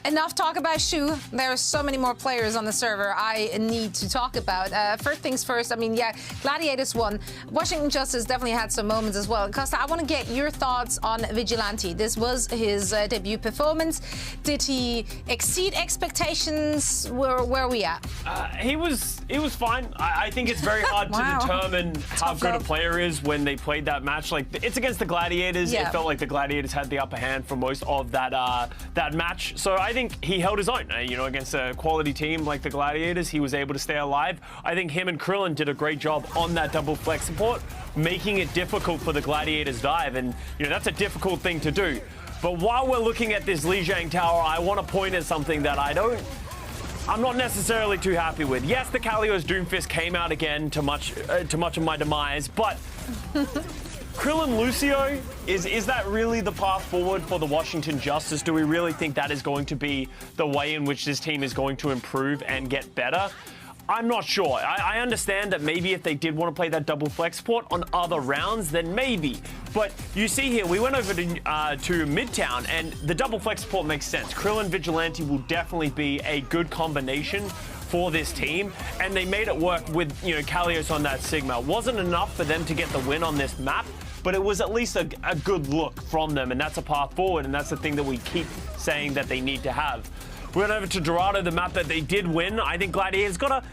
enough talk about Shoo. There are so many more players on the server I need to talk about. First things first, I mean, yeah, Gladiators won. Washington Justice definitely had some moments as well. Costa, I want to get your thoughts on Vigilante. This was his debut performance. Did he exceed expectations? Where are we at? He was fine. I think it's very hard to determine how good a player is when they played that match. Like, it's against the Gladiators. Yeah. It felt like the Gladiators had the upper hand for most of that match. So I think he held his own. You know, against a quality team like the Gladiators, he was able to stay alive. I think him and Krillin did a great job on that double flex support, making it difficult for the Gladiators dive. And, you know, that's a difficult thing to do. But while we're looking at this Lijiang Tower, I want to point at something that I I'm not necessarily too happy with. Yes, the Kalio's Doomfist came out again to much of my demise, but Krillin Lucio, is that really the path forward for the Washington Justice? Do we really think that is going to be the way in which this team is going to improve and get better? I'm not sure. I understand that maybe if they did want to play that double flex support on other rounds, then maybe. But you see here, we went over to Midtown, and the double flex support makes sense. Krillin Vigilante will definitely be a good combination for this team, and they made it work with, you know, Kalios on that Sigma. It wasn't enough for them to get the win on this map, but it was at least a good look from them, and that's a path forward, and that's the thing that we keep saying that they need to have. We went over to Dorado, the map that they did win. I think Gladiators got a